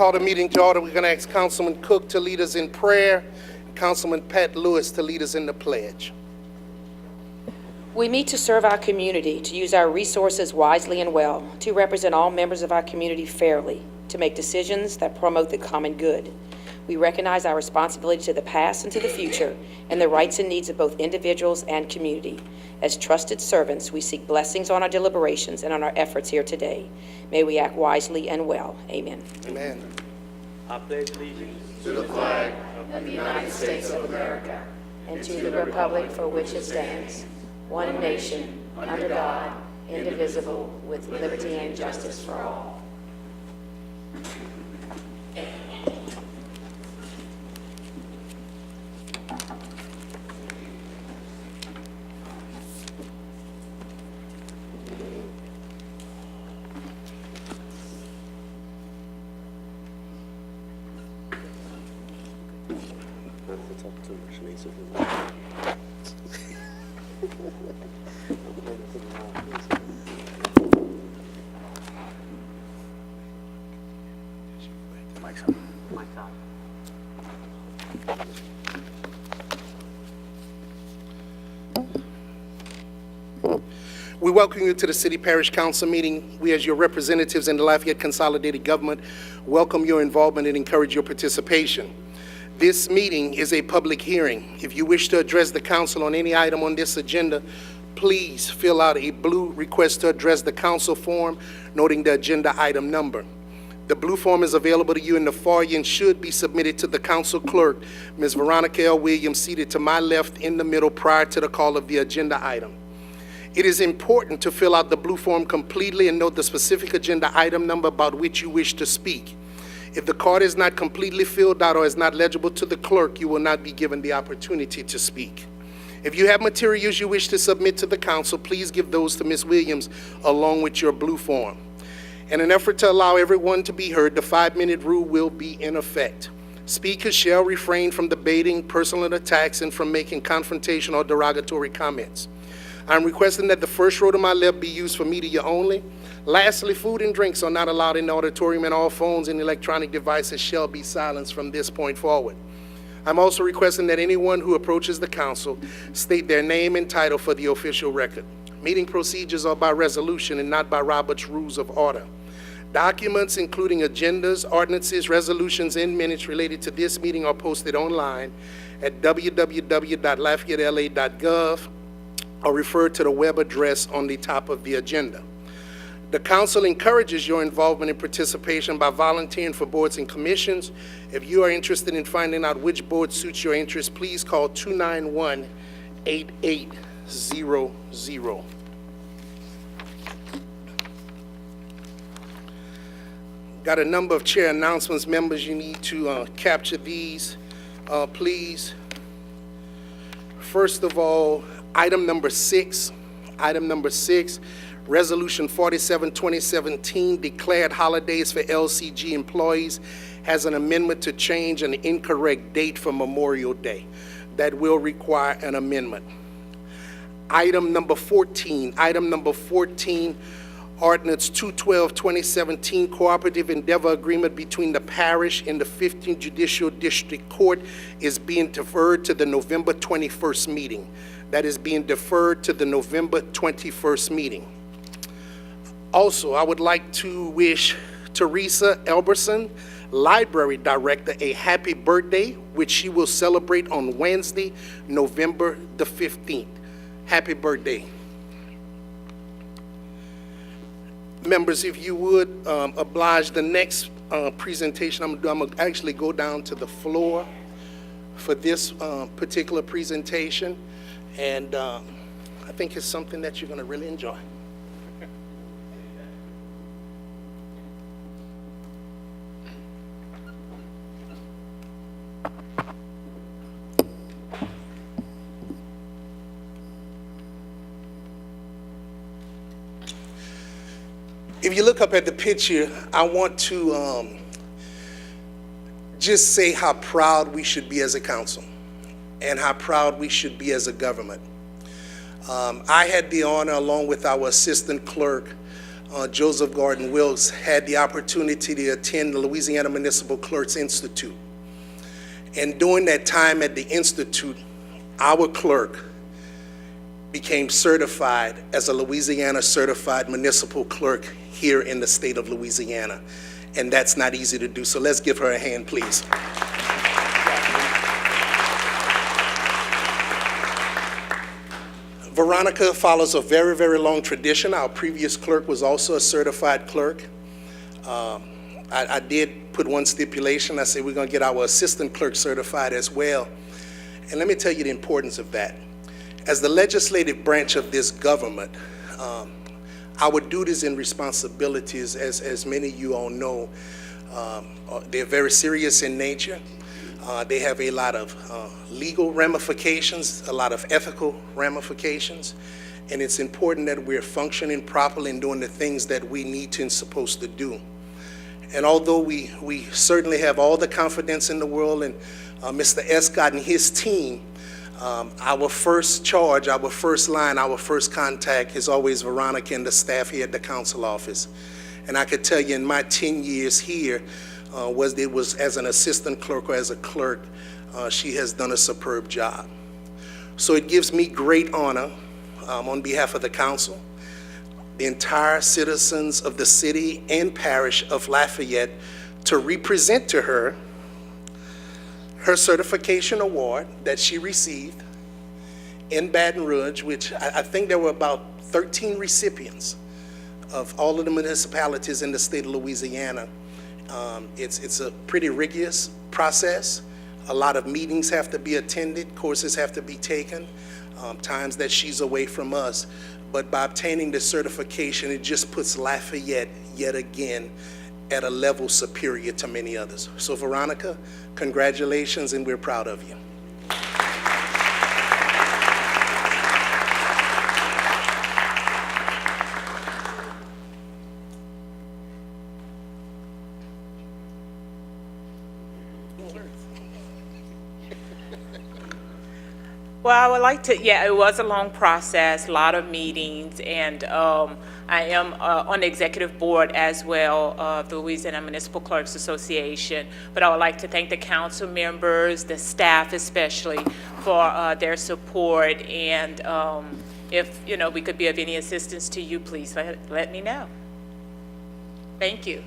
call the meeting to order. We're going to ask Councilman Cook to lead us in prayer, Councilman Pat Lewis to lead us in the pledge. We meet to serve our community, to use our resources wisely and well, to represent all members of our community fairly, to make decisions that promote the common good. We recognize our responsibility to the past and to the future, and the rights and needs of both individuals and community. As trusted servants, we seek blessings on our deliberations and on our efforts here today. May we act wisely and well. Amen. Amen. I pledge allegiance to the flag of the United States of America, and to the republic for which it stands, one nation, under God, indivisible, with liberty and justice for all. We welcome you to the City Parish Council meeting. We, as your representatives in the Lafayette Consolidated Government, welcome your involvement and encourage your participation. This meeting is a public hearing. If you wish to address the council on any item on this agenda, please fill out a blue request to address the council form, noting the agenda item number. The blue form is available to you in the foyer and should be submitted to the council clerk, Ms. Veronica L. Williams, seated to my left in the middle prior to the call of the agenda item. It is important to fill out the blue form completely and note the specific agenda item number about which you wish to speak. If the card is not completely filled out or is not legible to the clerk, you will not be given the opportunity to speak. If you have materials you wish to submit to the council, please give those to Ms. Williams along with your blue form. In an effort to allow everyone to be heard, the 5-minute rule will be in effect. Speakers shall refrain from debating, personal attacks, and from making confrontational or derogatory comments. I'm requesting that the first row to my left be used for media only. Lastly, food and drinks are not allowed in the auditorium, and all phones and electronic devices shall be silenced from this point forward. I'm also requesting that anyone who approaches the council state their name and title for the official record. Meeting procedures are by resolution and not by Robert's Rules of Order. Documents, including agendas, ordinances, resolutions, and minutes related to this meeting are posted online at www.lafayettela.gov or refer to the web address on the top of the agenda. The council encourages your involvement and participation by volunteering for boards and commissions. If you are interested in finding out which board suits your interest, please call 291-8800. Got a number of chair announcements. Members, you need to capture these, please. First of all, item number 6, Resolution 47, 2017, declared holidays for LCG employees, has an amendment to change an incorrect date for Memorial Day. That will require an amendment. Item number 14, Ordinance 212, 2017, Cooperative Endeavor Agreement between the parish and the 15th Judicial District Court is being deferred to the November 21st meeting. That is being deferred to the November 21st meeting. Also, I would like to wish Teresa Elberson, Library Director, a happy birthday, which she will celebrate on Wednesday, November the 15th. Happy birthday. Members, if you would oblige, the next presentation I'm going to actually go down to the floor for this particular presentation, and I think it's something that you're going to really enjoy. If you look up at the picture, I want to just say how proud we should be as a council and how proud we should be as a government. I had the honor, along with our assistant clerk, Joseph Gordon Wilkes, had the opportunity to attend the Louisiana Municipal Clerks Institute. And during that time at the Institute, our clerk became certified as a Louisiana Certified Municipal Clerk here in the state of Louisiana. And that's not easy to do, so let's give her a hand, please. Veronica follows a very, very long tradition. Our previous clerk was also a certified clerk. I did put one stipulation. I said we're going to get our assistant clerk certified as well. And let me tell you the importance of that. As the legislative branch of this government, our duties and responsibilities, as many of you all know, they're very serious in nature. They have a lot of legal ramifications, a lot of ethical ramifications, and it's important that we're functioning properly and doing the things that we need to and supposed to do. And although we certainly have all the confidence in the world in Mr. Escott and his team, our first charge, our first line, our first contact is always Veronica and the staff here at the council office. And I could tell you in my 10 years here, it was as an assistant clerk or as a clerk, she has done a superb job. So it gives me great honor on behalf of the council, the entire citizens of the city and parish of Lafayette, to represent to her her certification award that she received in Baton Rouge, which I think there were about 13 recipients of all of the municipalities in the state of Louisiana. It's a pretty rigorous process. A lot of meetings have to be attended, courses have to be taken, times that she's away from us. But by obtaining the certification, it just puts Lafayette yet again at a level superior to many others. So Veronica, congratulations, and we're proud of you. Well, I would like to, it was a long process, a lot of meetings, and I am on the executive board as well of the Louisiana Municipal Clerks Association. But I would like to thank the council members, the staff especially, for their support. And if we could be of any assistance to you, please let me know. Thank you.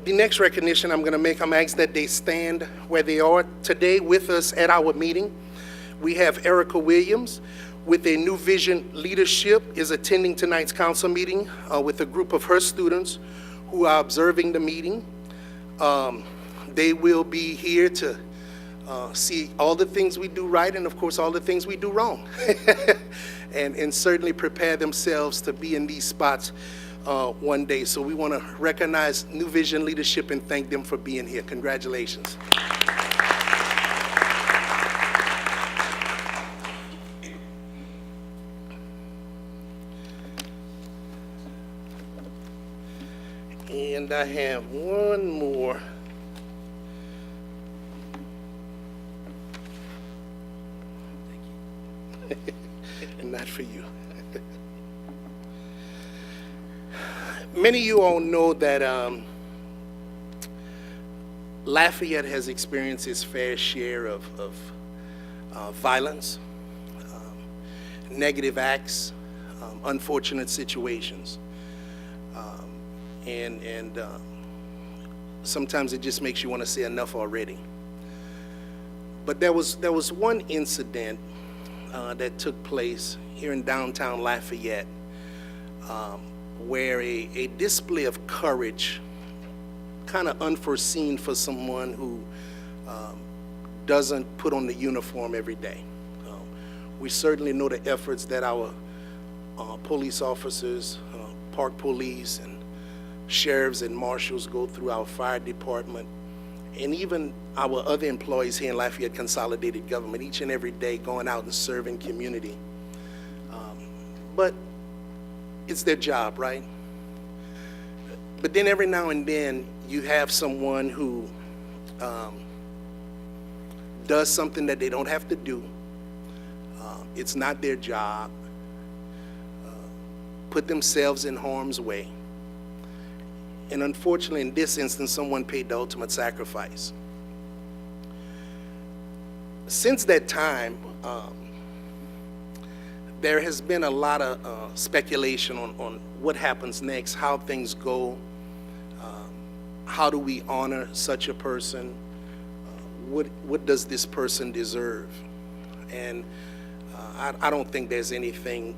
The next recognition I'm going to make, I'm asked that they stand where they are. Today with us at our meeting, we have Erica Williams with a New Vision Leadership is attending tonight's council meeting with a group of her students who are observing the meeting. They will be here to see all the things we do right and of course all the things we do wrong and certainly prepare themselves to be in these spots one day. So we want to recognize New Vision Leadership and thank them for being here. Congratulations. And I have one more. Not for you. Many of you all know that Lafayette has experienced its fair share of violence, negative acts, unfortunate situations. And sometimes it just makes you want to say enough already. But there was one incident that took place here in downtown Lafayette where a display of courage, kind of unforeseen for someone who doesn't put on the uniform every day. We certainly know the efforts that our police officers, park police, and sheriffs and marshals go through, our fire department, and even our other employees here in Lafayette Consolidated Government, each and every day going out and serving community. But it's their job, right? But then every now and then you have someone who does something that they don't have to do. It's not their job. Put themselves in harm's way. And unfortunately, in this instance, someone paid the ultimate sacrifice. Since that time, there has been a lot of speculation on what happens next, how things go, how do we honor such a person, what does this person deserve? And I don't think there's anything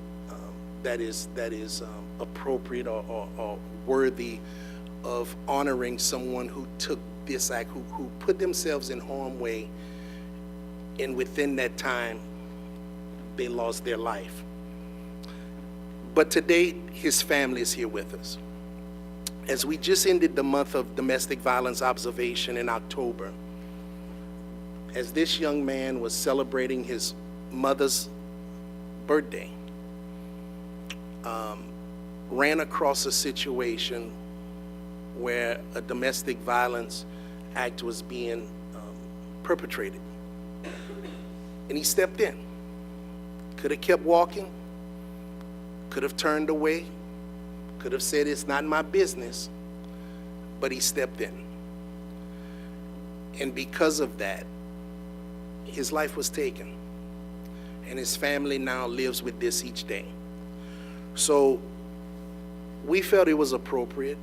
that is appropriate or worthy of honoring someone who took this act, who put themselves in harm's way, and within that time, they lost their life. But today, his family is here with us. As we just ended the month of domestic violence observation in October, as this young man was celebrating his mother's birthday, ran across a situation where a domestic violence act was being perpetrated. And he stepped in. Could have kept walking, could have turned away, could have said it's not my business, but he stepped in. And because of that, his life was taken. And his family now lives with this each day. So we felt it was appropriate.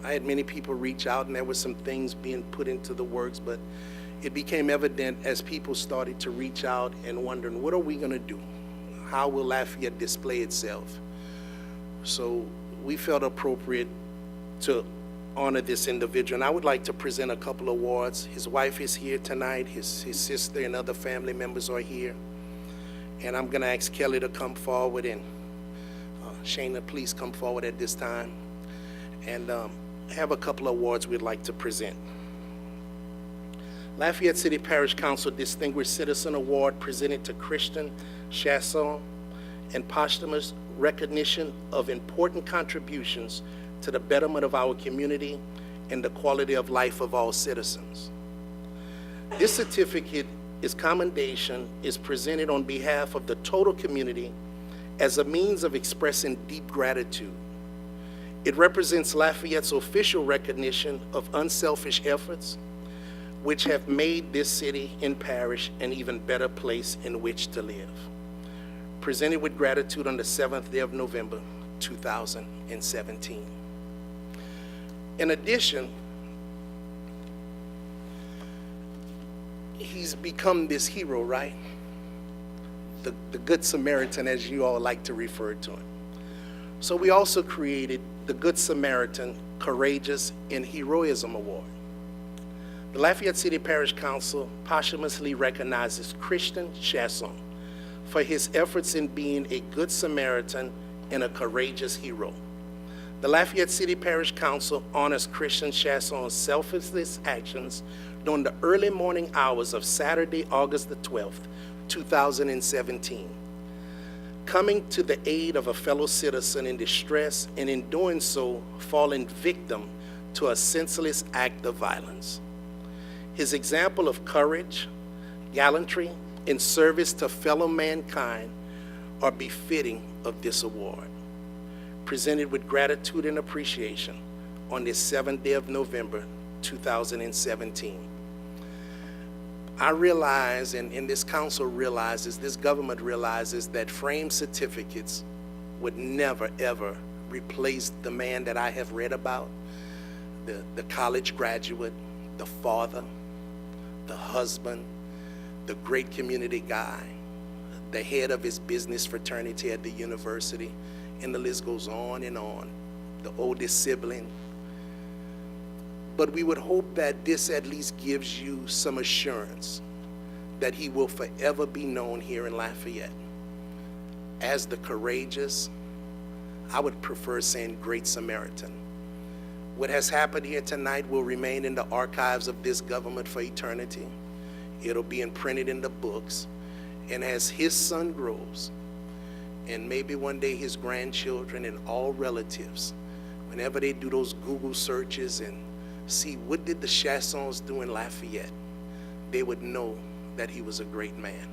I had many people reach out, and there were some things being put into the works, but it became evident as people started to reach out and wondering, what are we going to do? How will Lafayette display itself? So we felt appropriate to honor this individual. And I would like to present a couple of awards. His wife is here tonight. His sister and other family members are here. And I'm going to ask Kelly to come forward, and Shayna, please come forward at this time. And have a couple of awards we'd like to present. Lafayette City Parish Council Distinguished Citizen Award presented to Christian Chasson, and posthumous recognition of important contributions to the betterment of our community and the quality of life of all citizens. This certificate commendation is presented on behalf of the total community as a means of expressing deep gratitude. It represents Lafayette's official recognition of unselfish efforts which have made this city and parish an even better place in which to live. Presented with gratitude on the 7th day of November, 2017. In addition, he's become this hero, right? The Good Samaritan, as you all like to refer to him. So we also created the Good Samaritan Courageous and Heroism Award. The Lafayette City Parish Council posthumously recognizes Christian Chasson for his efforts in being a good Samaritan and a courageous hero. The Lafayette City Parish Council honors Christian Chasson's selfless actions during the early morning hours of Saturday, August the 12th, 2017. Coming to the aid of a fellow citizen in distress, and in doing so, falling victim to a senseless act of violence. His example of courage, gallantry, and service to fellow mankind are befitting of this award. Presented with gratitude and appreciation on this 7th day of November, 2017. I realize, and this council realizes, this government realizes that framed certificates would never, ever replace the man that I have read about, the college graduate, the father, the husband, the great community guy, the head of his business fraternity at the university, and the list goes on, the oldest sibling. But we would hope that this at least gives you some assurance that he will forever be known here in Lafayette as the courageous, I would prefer saying Great Samaritan. What has happened here tonight will remain in the archives of this government for eternity. It'll be imprinted in the books. And as his son grows, and maybe one day his grandchildren and all relatives, whenever they do those Google searches and see what did the Chassons do in Lafayette, they would know that he was a great man.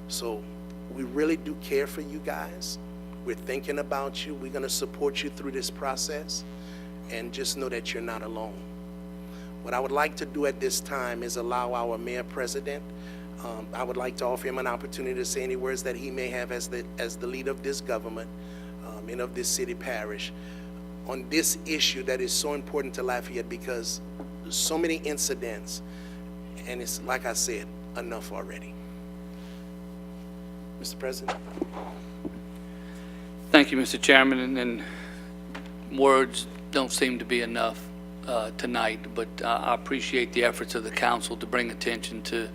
So we really do care for you guys. We're thinking about you. We're going to support you through this process, and just know that you're not alone. What I would like to do at this time is allow our mayor president, I would like to offer him an opportunity to say any words that he may have as the leader of this government and of this city parish on this issue that is so important to Lafayette, because so many incidents, and it's like I said, enough already. Mr. President. Thank you, Mr. Chairman, and words don't seem to be enough tonight, but I appreciate the efforts of the council to bring attention to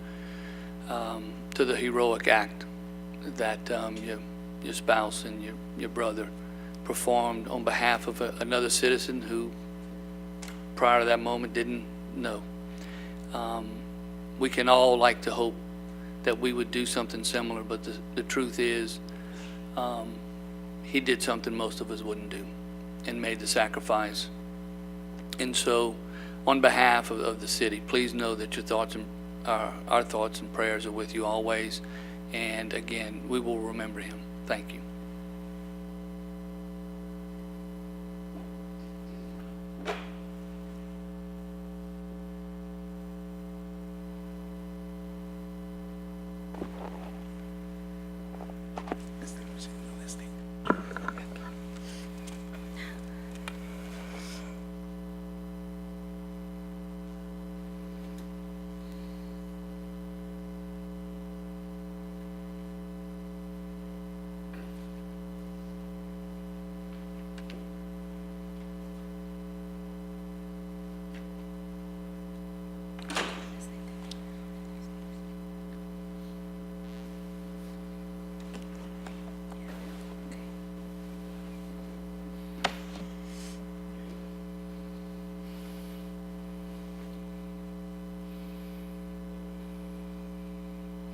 the heroic act that your spouse and your brother performed on behalf of another citizen who, prior to that moment, didn't know. We can all like to hope that we would do something similar, but the truth is, he did something most of us wouldn't do and made the sacrifice. And so, on behalf of the city, please know that your thoughts and our thoughts and prayers are with you always. And again, we will remember him. Thank you.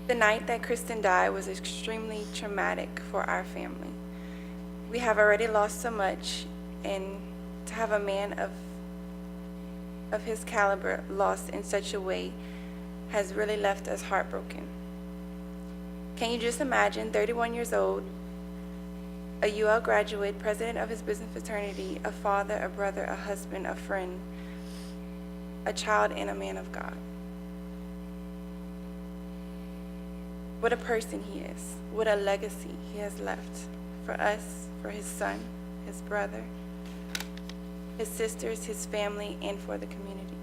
The night that Kristen died was extremely traumatic for our family. We have already lost so much, and to have a man of his caliber lost in such a way has really left us heartbroken. Can you just imagine, 31 years old, a UL graduate, president of his business fraternity, a father, a brother, a husband, a friend, a child, and a man of God? What a person he is. What a legacy he has left for us, for his son, his brother, his sisters, his family, and for the community.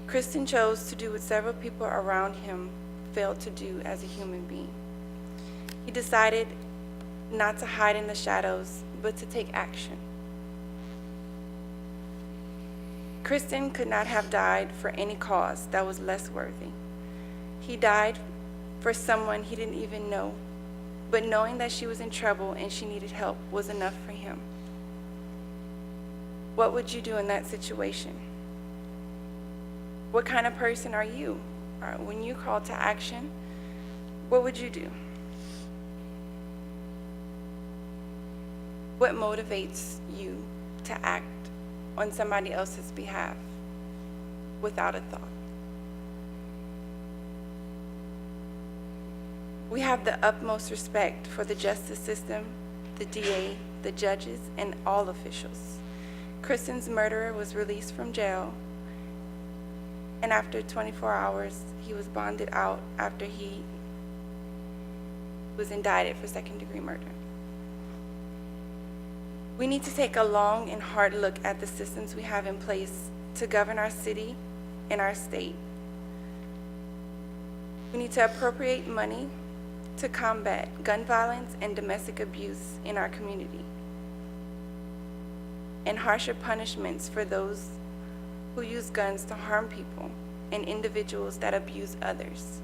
Kristen chose to do what several people around him failed to do as a human being. He decided not to hide in the shadows, but to take action. Kristen could not have died for any cause that was less worthy. He died for someone he didn't even know, but knowing that she was in trouble and she needed help was enough for him. What would you do in that situation? What kind of person are you? When you call to action, what would you do? What motivates you to act on somebody else's behalf without a thought? We have the utmost respect for the justice system, the DA, the judges, and all officials. Kristen's murderer was released from jail, and after 24 hours, he was bonded out after he was indicted for second-degree murder. We need to take a long and hard look at the systems we have in place to govern our city and our state. We need to appropriate money to combat gun violence and domestic abuse in our community, and harsher punishments for those who use guns to harm people and individuals that abuse others.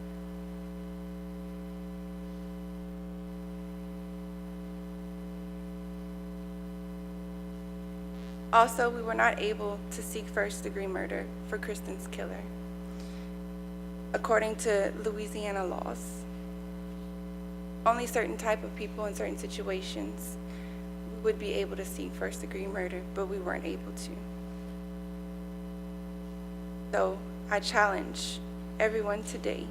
Also, we were not able to seek first-degree murder for Kristen's killer. According to Louisiana laws, only certain type of people in certain situations would be able to seek first-degree murder, but we weren't able to. So I challenge everyone today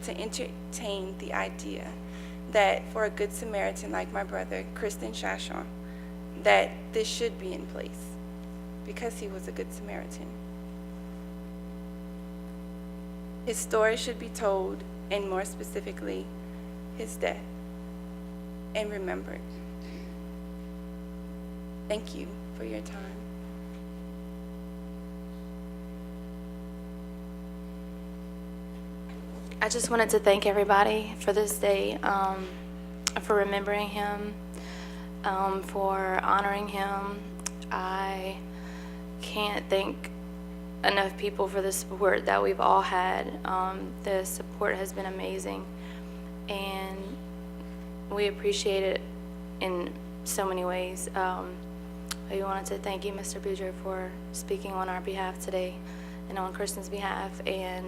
to entertain the idea that for a Good Samaritan like my brother, Kristen Shashon, that this should be in place because he was a Good Samaritan. His story should be told, and more specifically, his death, and remembered. Thank you for your time. I just wanted to thank everybody for this day, for remembering him, for honoring him. I can't thank enough people for the support that we've all had. The support has been amazing, and we appreciate it in so many ways. We wanted to thank you, Mr. Boudreaux, for speaking on our behalf today and on Kristen's behalf, and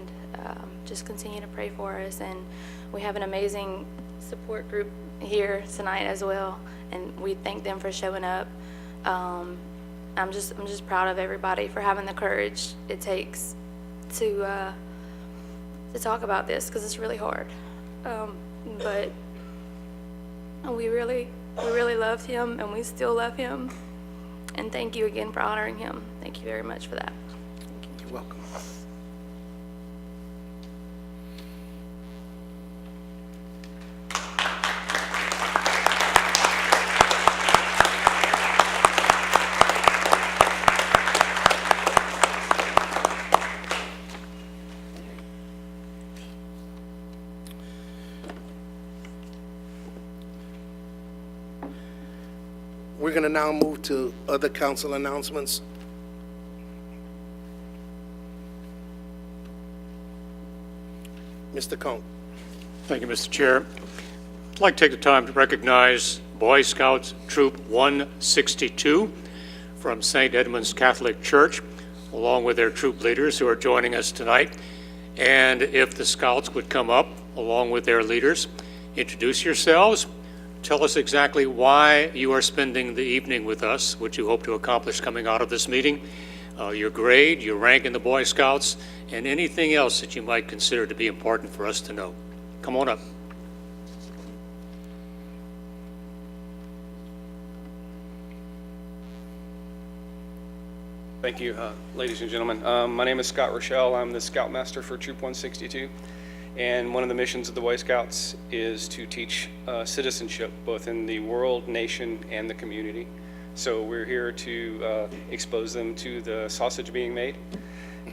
just continue to pray for us. And we have an amazing support group here tonight as well, and we thank them for showing up. I'm just proud of everybody for having the courage it takes to talk about this, because it's really hard. But we really loved him, and we still love him. And thank you again for honoring him. Thank you very much for that. You're welcome. We're going to now move to other council announcements. Mr. Cohn. Thank you, Mr. Chair. I'd like to take the time to recognize Boy Scouts Troop 162 from St. Edmund's Catholic Church, along with their troop leaders who are joining us tonight. And if the Scouts would come up, along with their leaders, introduce yourselves, tell us exactly why you are spending the evening with us, what you hope to accomplish coming out of this meeting, your grade, your rank in the Boy Scouts, and anything else that you might consider to be important for us to know. Come on up. Thank you, ladies and gentlemen. My name is Scott Rochelle. I'm the Scoutmaster for Troop 162. And one of the missions of the Boy Scouts is to teach citizenship, both in the world, nation, and the community. So we're here to expose them to the sausage being made.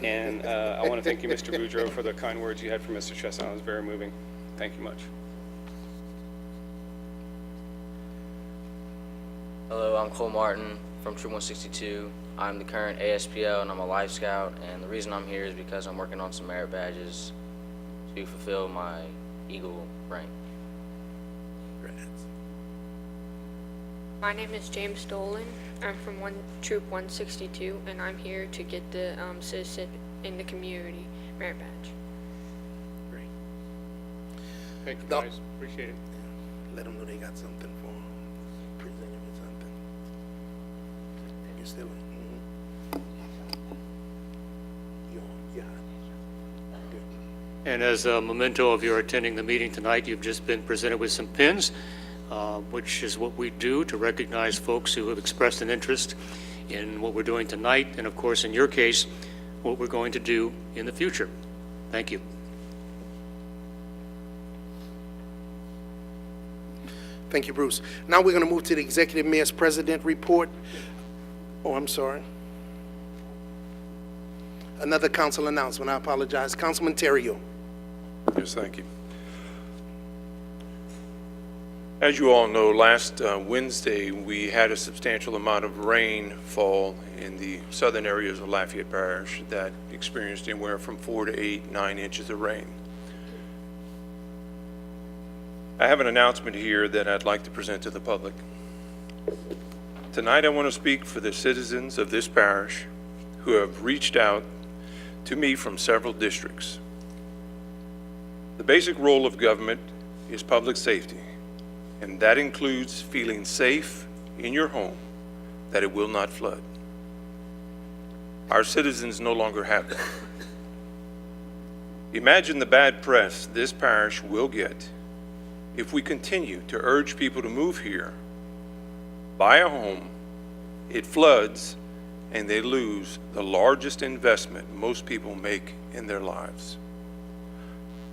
And I want to thank you, Mr. Boudreaux, for the kind words you had for Mr. Chesson. It was very moving. Thank you much. Hello, I'm Cole Martin from Troop 162. I'm the current ASPL, and I'm a Life Scout. And the reason I'm here is because I'm working on some merit badges to fulfill my Eagle rank. My name is James Dolan. I'm from Troop 162, and I'm here to get the Citizen in the Community merit badge. Great. Thank you, guys. Appreciate it. Let them know they got something for them. Present them with something. You still You're on. Yeah. Good. And as a memento of your attending the meeting tonight, you've just been presented with some pins, which is what we do to recognize folks who have expressed an interest in what we're doing tonight, and of course, in your case, what we're going to do in the future. Thank you. Thank you, Bruce. Now we're going to move to the Executive Mayor's President report. Oh, I'm sorry. Another council announcement. I apologize. Councilman Terrio. Yes, thank you. As you all know, last Wednesday, we had a substantial amount of rainfall in the southern areas of Lafayette Parish that experienced anywhere from 4 to 8, 9 inches of rain. I have an announcement here that I'd like to present to the public. Tonight, I want to speak for the citizens of this parish who have reached out to me from several districts. The basic role of government is public safety, and that includes feeling safe in your home, that it will not flood. Our citizens no longer have that. Imagine the bad press this parish will get if we continue to urge people to move here, buy a home, it floods, and they lose the largest investment most people make in their lives.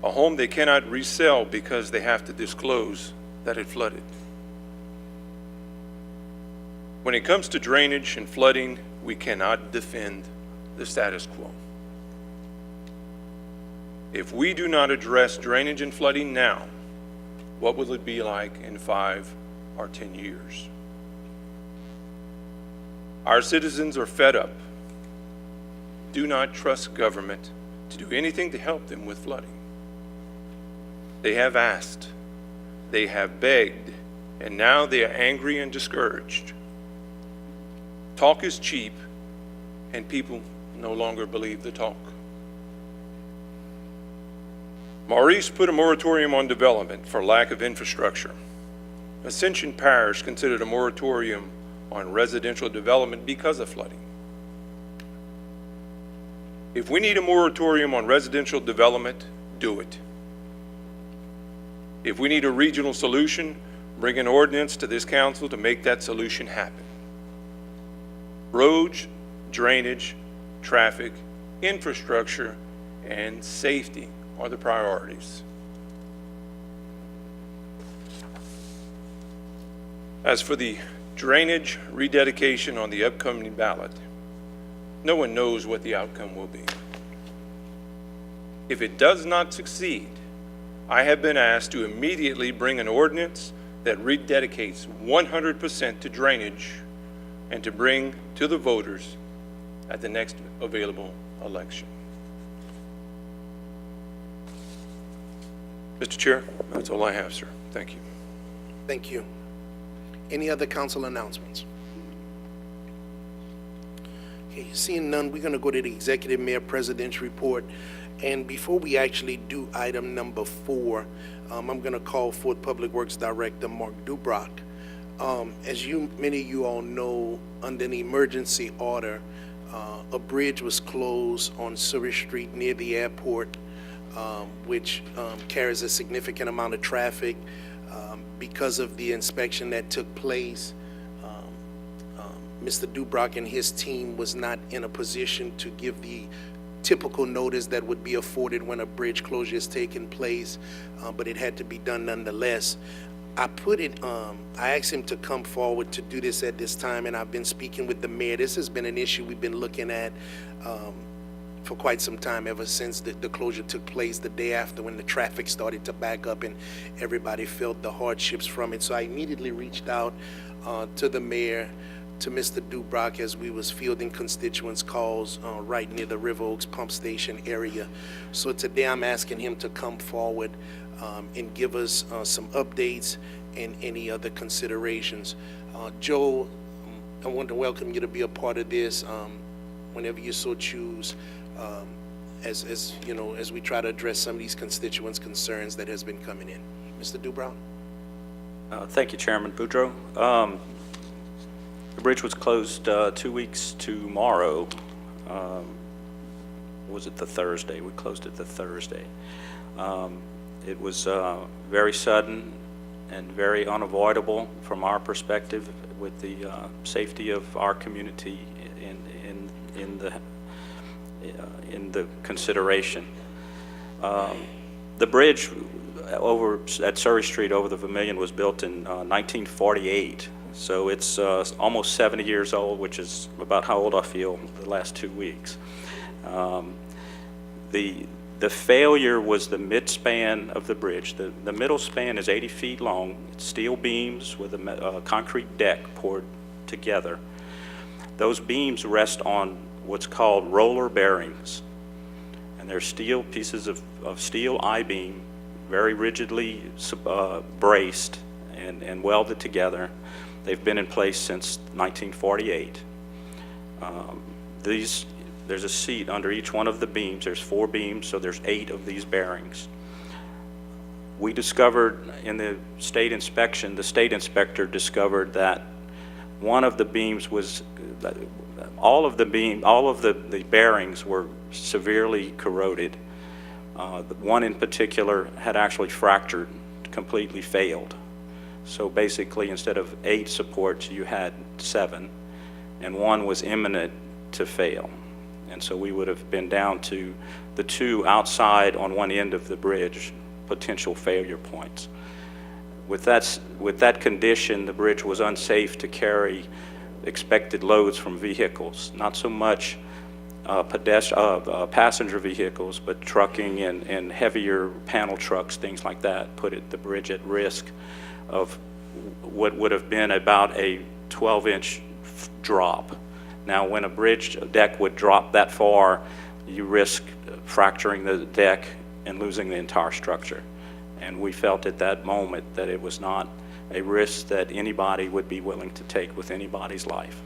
A home they cannot resell because they have to disclose that it flooded. When it comes to drainage and flooding, we cannot defend the status quo. If we do not address drainage and flooding now, what will it be like in 5 or 10 years? Our citizens are fed up, do not trust government to do anything to help them with flooding. They have asked, they have begged, and now they are angry and discouraged. Talk is cheap, and people no longer believe the talk. Maurice put a moratorium on development for lack of infrastructure. Ascension Parish considered a moratorium on residential development because of flooding. If we need a moratorium on residential development, do it. If we need a regional solution, bring an ordinance to this council to make that solution happen. Roads, drainage, traffic, infrastructure, and safety are the priorities. As for the drainage rededication on the upcoming ballot, no one knows what the outcome will be. If it does not succeed, I have been asked to immediately bring an ordinance that rededicates 100% to drainage and to bring to the voters at the next available election. Mr. Chair, that's all I have, sir. Thank you. Thank you. Any other council announcements? Okay, seeing none, we're going to go to the Executive Mayor President's report. And before we actually do item number 4, I'm going to call forth Public Works Director Mark Dubrock. As many of you all know, under an emergency order, a bridge was closed on Surrey Street near the airport, which carries a significant amount of traffic. Because of the inspection that took place, Mr. Dubrock and his team was not in a position to give the typical notice that would be afforded when a bridge closure is taking place, but it had to be done nonetheless. I asked him to come forward to do this at this time, and I've been speaking with the mayor. This has been an issue we've been looking at for quite some time, ever since the closure took place the day after, when the traffic started to back up and everybody felt the hardships from it. So I immediately reached out to the mayor, to Mr. Dubrock, as we was fielding constituents' calls right near the River Oaks pump station area. So today I'm asking him to come forward and give us some updates and any other considerations. Joe, I want to welcome you to be a part of this whenever you so choose, as you know, as we try to address some of these constituents' concerns that has been coming in. Mr. Dubrock? Thank you, Chairman Boudreaux. The bridge was closed 2 weeks tomorrow. Was it the Thursday? We closed it the Thursday. It was very sudden and very unavoidable from our perspective, with the safety of our community in the consideration. The bridge over at Surrey Street over the Vermilion was built in 1948, so it's almost 70 years old, which is about how old I feel the last 2 weeks. The failure was the midspan of the bridge. The middle span is 80 feet long. It's steel beams with a concrete deck poured together. Those beams rest on what's called roller bearings, and they're steel pieces of steel I-beam, very rigidly braced and welded together. They've been in place since 1948. There's a seat under each one of the beams. There's 4 beams, so there's 8 of these bearings. We discovered in the state inspection, the state inspector discovered that one of the beams was, all of the bearings were severely corroded. The one in particular had actually fractured, completely failed. So basically, instead of 8 supports, you had 7, and one was imminent to fail. And so we would have been down to the 2 outside on one end of the bridge, potential failure points. With that condition, the bridge was unsafe to carry expected loads from vehicles, not so much passenger vehicles, but trucking and heavier panel trucks, things like that, put the bridge at risk of what would have been about a 12-inch drop. Now, when a bridge deck would drop that far, you risk fracturing the deck and losing the entire structure. And we felt at that moment that it was not a risk that anybody would be willing to take with anybody's life.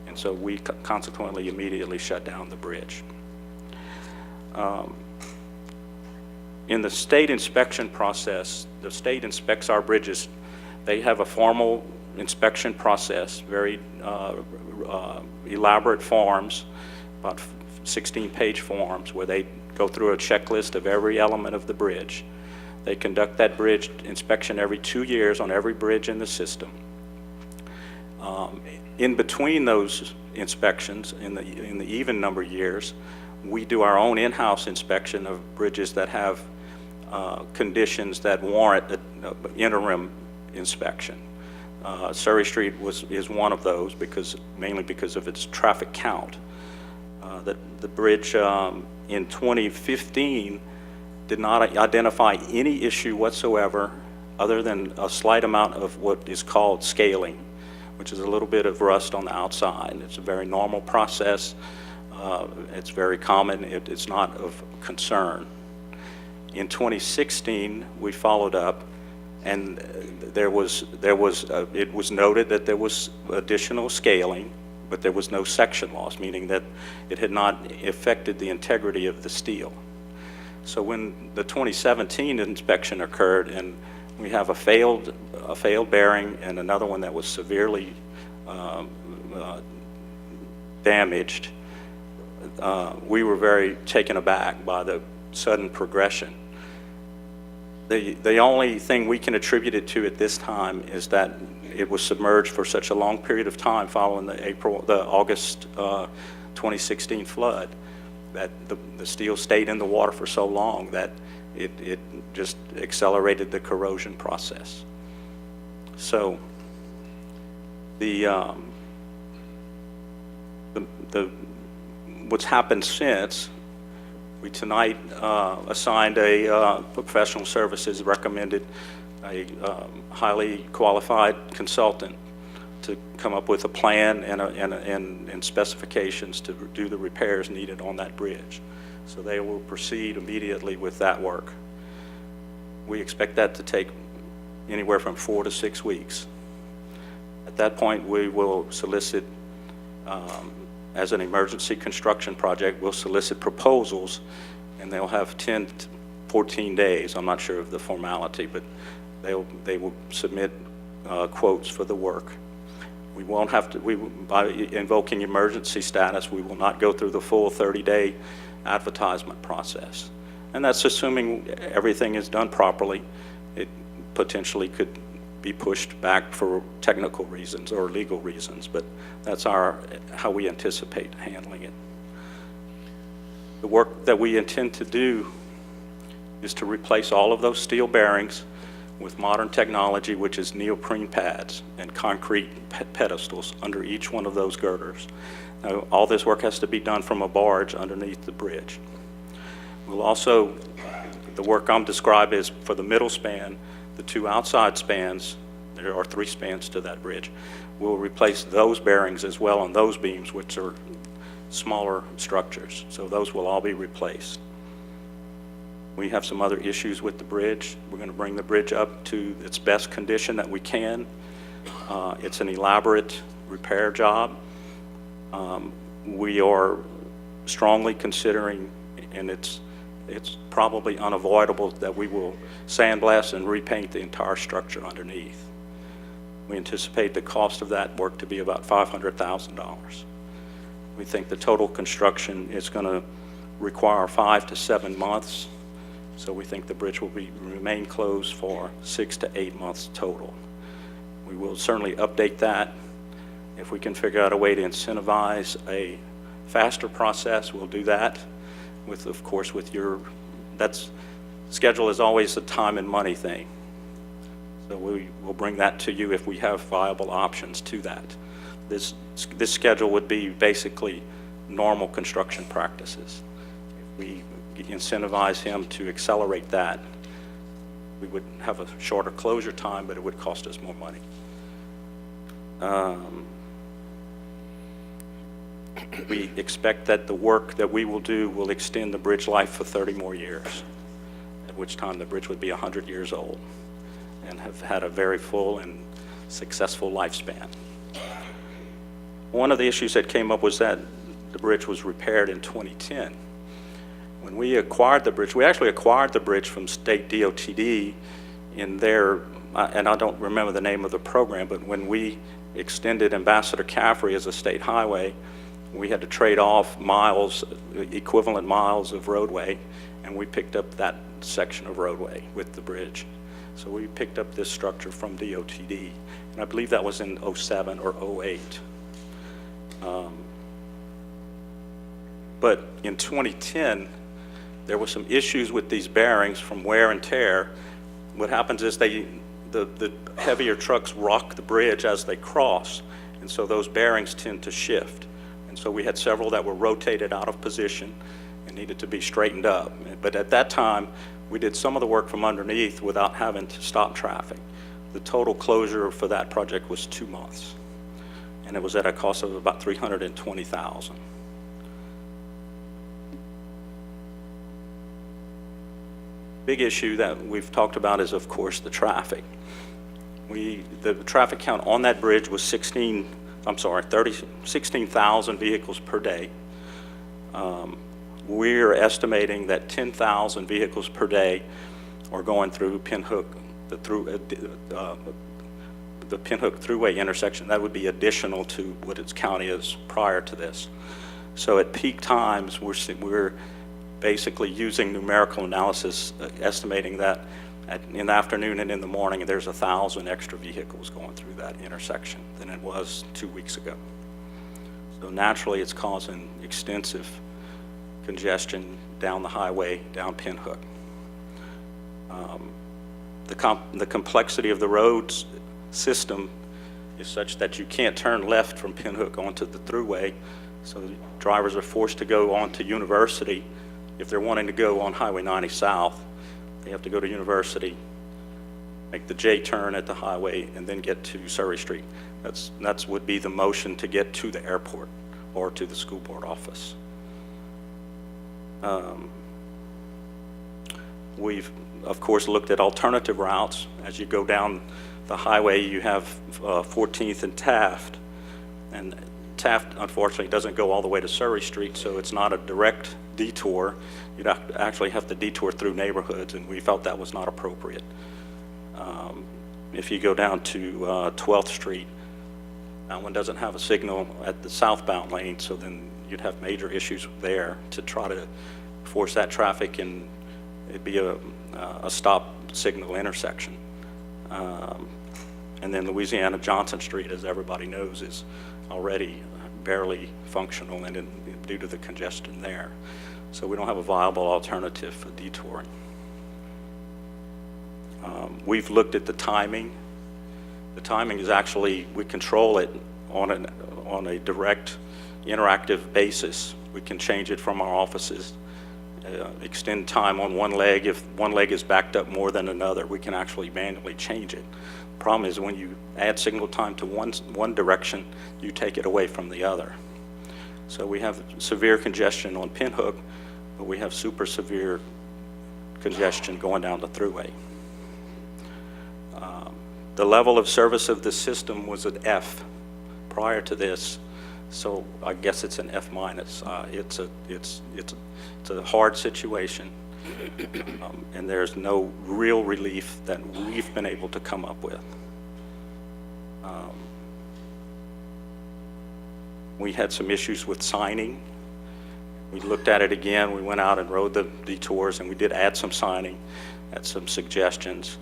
And so we consequently immediately shut down the bridge. In the state inspection process, the state inspects our bridges. They have a formal inspection process, very elaborate forms, about 16-page forms, where they go through a checklist of every element of the bridge. They conduct that bridge inspection every 2 years on every bridge in the system. In between those inspections, in the even number years, we do our own in-house inspection of bridges that have conditions that warrant an interim inspection. Surrey Street is one of those, mainly because of its traffic count. The bridge in 2015 did not identify any issue whatsoever other than a slight amount of what is called scaling, which is a little bit of rust on the outside. It's a very normal process. It's very common. It's not of concern. In 2016, we followed up, and it was noted that there was additional scaling, but there was no section loss, meaning that it had not affected the integrity of the steel. So when the 2017 inspection occurred, and we have a failed bearing and another one that was severely damaged, we were very taken aback by the sudden progression. The only thing we can attribute it to at this time is that it was submerged for such a long period of time following the August 2016 flood, that the steel stayed in the water for so long that it just accelerated the corrosion process. So what's happened since, we tonight assigned a professional services, recommended a highly qualified consultant to come up with a plan and specifications to do the repairs needed on that bridge. So they will proceed immediately with that work. We expect that to take anywhere from 4 to 6 weeks. At that point, we will solicit, as an emergency construction project, we'll solicit proposals, and they'll have 10 to 14 days. I'm not sure of the formality, but they will submit quotes for the work. We won't have to, by invoking emergency status, we will not go through the full 30-day advertisement process. And that's assuming everything is done properly. It potentially could be pushed back for technical reasons or legal reasons, but that's how we anticipate handling it. The work that we intend to do is to replace all of those steel bearings with modern technology, which is neoprene pads and concrete pedestals under each one of those girders. Now, all this work has to be done from a barge underneath the bridge. We'll also, the work I'm describing is for the middle span, the 2 outside spans, there are 3 spans to that bridge. We'll replace those bearings as well on those beams, which are smaller structures. So those will all be replaced. We have some other issues with the bridge. We're going to bring the bridge up to its best condition that we can. It's an elaborate repair job. We are strongly considering, and it's probably unavoidable, that we will sandblast and repaint the entire structure underneath. We anticipate the cost of that work to be about $500,000. We think the total construction is going to require 5 to 7 months, So we think the bridge will remain closed for 6 to 8 months total. We will certainly update that. If we can figure out a way to incentivize a faster process, we'll do that. Of course, schedule is always a time and money thing. So we will bring that to you if we have viable options to that. This schedule would be basically normal construction practices. If we incentivize him to accelerate that, we would have a shorter closure time, but it would cost us more money. We expect that the work that we will do will extend the bridge life for 30 more years, at which time the bridge would be 100 years old and have had a very full and successful lifespan. One of the issues that came up was that the bridge was repaired in 2010. When we acquired the bridge, we actually acquired the bridge from state DOTD in their, and I don't remember the name of the program, but when we extended Ambassador Caffrey as a state highway, we had to trade off miles, equivalent miles of roadway, and we picked up that section of roadway with the bridge. So we picked up this structure from DOTD, and I believe that was in 07 or 08. But in 2010, there were some issues with these bearings from wear and tear. What happens is the heavier trucks rock the bridge as they cross, and so those bearings tend to shift. And so we had several that were rotated out of position and needed to be straightened up. But at that time, we did some of the work from underneath without having to stop traffic. The total closure for that project was 2 months, and it was at a cost of about $320,000. Big issue that we've talked about is, of course, the traffic. The traffic count on that bridge was 16,000 vehicles per day. We're estimating that 10,000 vehicles per day are going through Pinhook, the Pinhook Thruway intersection. That would be additional to what its county is prior to this. So at peak times, we're basically using numerical analysis, estimating that in the afternoon and in the morning, there's 1,000 extra vehicles going through that intersection than it was 2 weeks ago. So naturally, it's causing extensive congestion down the highway, down Pinhook. The complexity of the roads system is such that you can't turn left from Pinhook onto the thruway, so the drivers are forced to go onto University. If they're wanting to go on Highway 90 South, they have to go to University, make the J turn at the highway, and then get to Surrey Street. That's would be the motion to get to the airport or to the school board office. We've, of course, looked at alternative routes. As you go down the highway, you have 14th and Taft. And Taft, unfortunately, doesn't go all the way to Surrey Street, so it's not a direct detour. You'd actually have to detour through neighborhoods, and we felt that was not appropriate. If you go down to 12th Street, that one doesn't have a signal at the southbound lane, so then you'd have major issues there to try to force that traffic, and it'd be a stop signal intersection. And then Louisiana Johnson Street, as everybody knows, is already barely functional and due to the congestion there. So we don't have a viable alternative for detouring. We've looked at the timing. The timing is actually, we control it on a direct interactive basis. We can change it from our offices, extend time on one leg. If one leg is backed up more than another, we can actually manually change it. Problem is, when you add signal time to one direction, you take it away from the other. So we have severe congestion on Pinhook, but we have super severe congestion going down the thruway. The level of service of the system was an F prior to this, so I guess it's an F minus. It's a hard situation, and there's no real relief that we've been able to come up with. We had some issues with signing. We looked at it again, we went out and rode the detours, and we did add some signing, add some suggestions.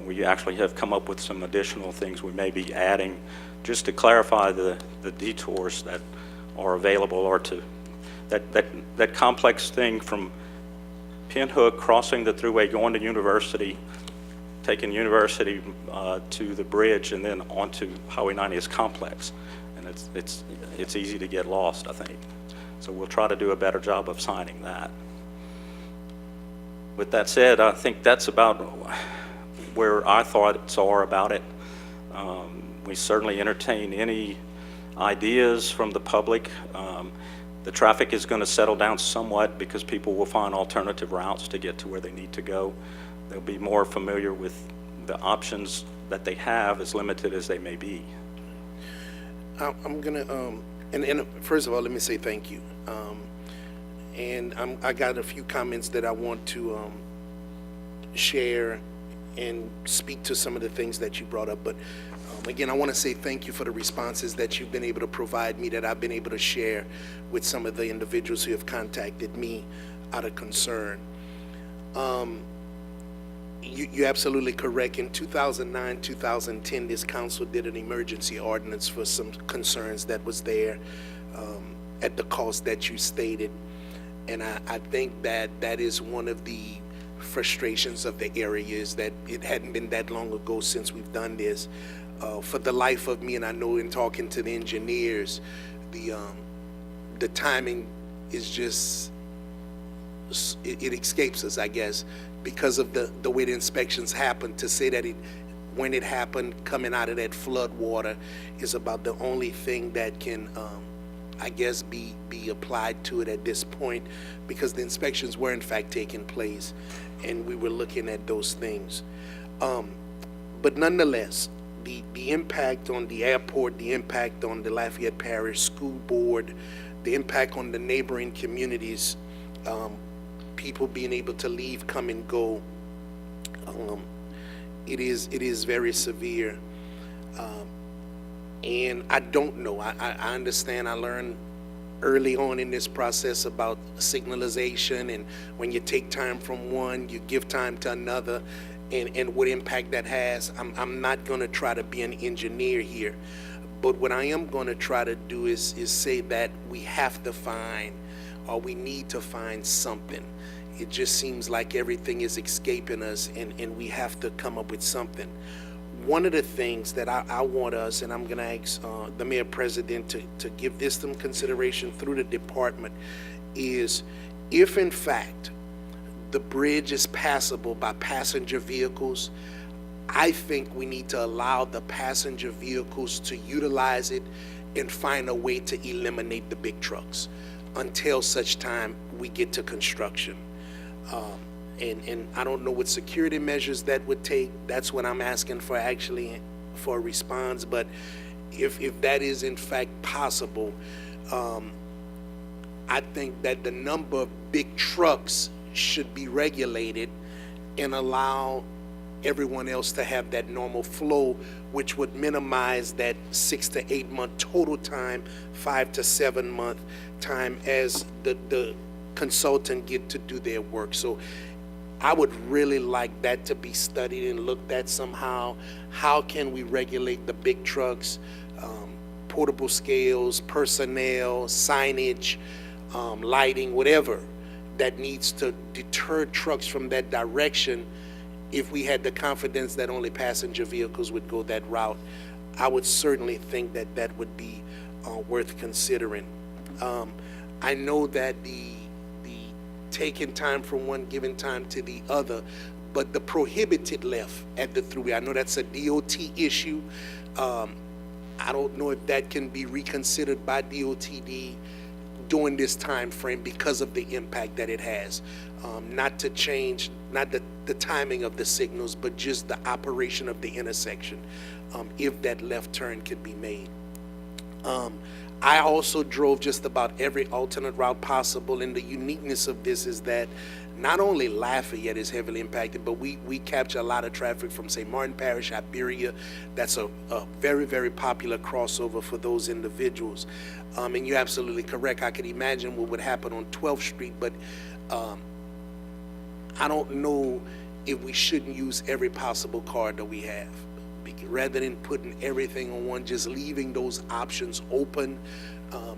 We actually have come up with some additional things we may be adding just to clarify the detours that are available, or to that complex thing from Pinhook, crossing the thruway, going to University, taking University to the bridge, and then onto Highway 90 is complex, and it's easy to get lost, I think. So we'll try to do a better job of signing that. With that said, I think that's about where our thoughts are about it. We certainly entertain any ideas from the public. The traffic is going to settle down somewhat because people will find alternative routes to get to where they need to go. They'll be more familiar with the options that they have, as limited as they may be. I'm gonna, and first of all, let me say thank you. And I got a few comments that I want to share and speak to some of the things that you brought up. But again, I want to say thank you for the responses that you've been able to provide me, that I've been able to share with some of the individuals who have contacted me out of concern. You're absolutely correct. In 2009, 2010, this council did an emergency ordinance for some concerns that was there at the cost that you stated. And I think that that is one of the frustrations of the area, is that it hadn't been that long ago since we've done this. For the life of me, and I know in talking to the engineers, the timing is just, it escapes us, I guess, because of the way the inspections happen. To say that when it happened, coming out of that flood water, is about the only thing that can, I guess, be applied to it at this point, because the inspections were in fact taking place, and we were looking at those things. But nonetheless, the impact on the airport, the impact on the Lafayette Parish School Board, the impact on the neighboring communities, people being able to leave, come and go, it is very severe. And I don't know, I understand, I learned early on in this process about signalization, and when you take time from one, you give time to another, and what impact that has. I'm not going to try to be an engineer here, but what I am going to try to do is say that we have to find, or we need to find something. It just seems like everything is escaping us, and we have to come up with something. One of the things that I want us, and I'm going to ask the Mayor President to give this some consideration through the department, is if in fact the bridge is passable by passenger vehicles, I think we need to allow the passenger vehicles to utilize it and find a way to eliminate the big trucks until such time we get to construction. And I don't know what security measures that would take. That's what I'm asking for, actually, for a response. But if that is in fact possible, I think that the number of big trucks should be regulated and allow everyone else to have that normal flow, which would minimize that 6 to 8 month total time, 5 to 7 month time, as the consultant get to do their work. So I would really like that to be studied and looked at somehow. How can we regulate the big trucks, portable scales, personnel, signage, lighting, whatever that needs to deter trucks from that direction? If we had the confidence that only passenger vehicles would go that route, I would certainly think that that would be worth considering. I know that the taking time from one, giving time to the other, but the prohibited left at the thruway, I know that's a DOT issue. I don't know if that can be reconsidered by DOTD during this time frame because of the impact that it has. Not to change, not the timing of the signals, but just the operation of the intersection, if that left turn could be made. I also drove just about every alternate route possible, and the uniqueness of this is that not only Lafayette is heavily impacted, but we capture a lot of traffic from St. Martin Parish, Iberia. That's a very, very popular crossover for those individuals. And you're absolutely correct. I could imagine what would happen on 12th Street, but I don't know if we shouldn't use every possible card that we have. Rather than putting everything on one, just leaving those options open.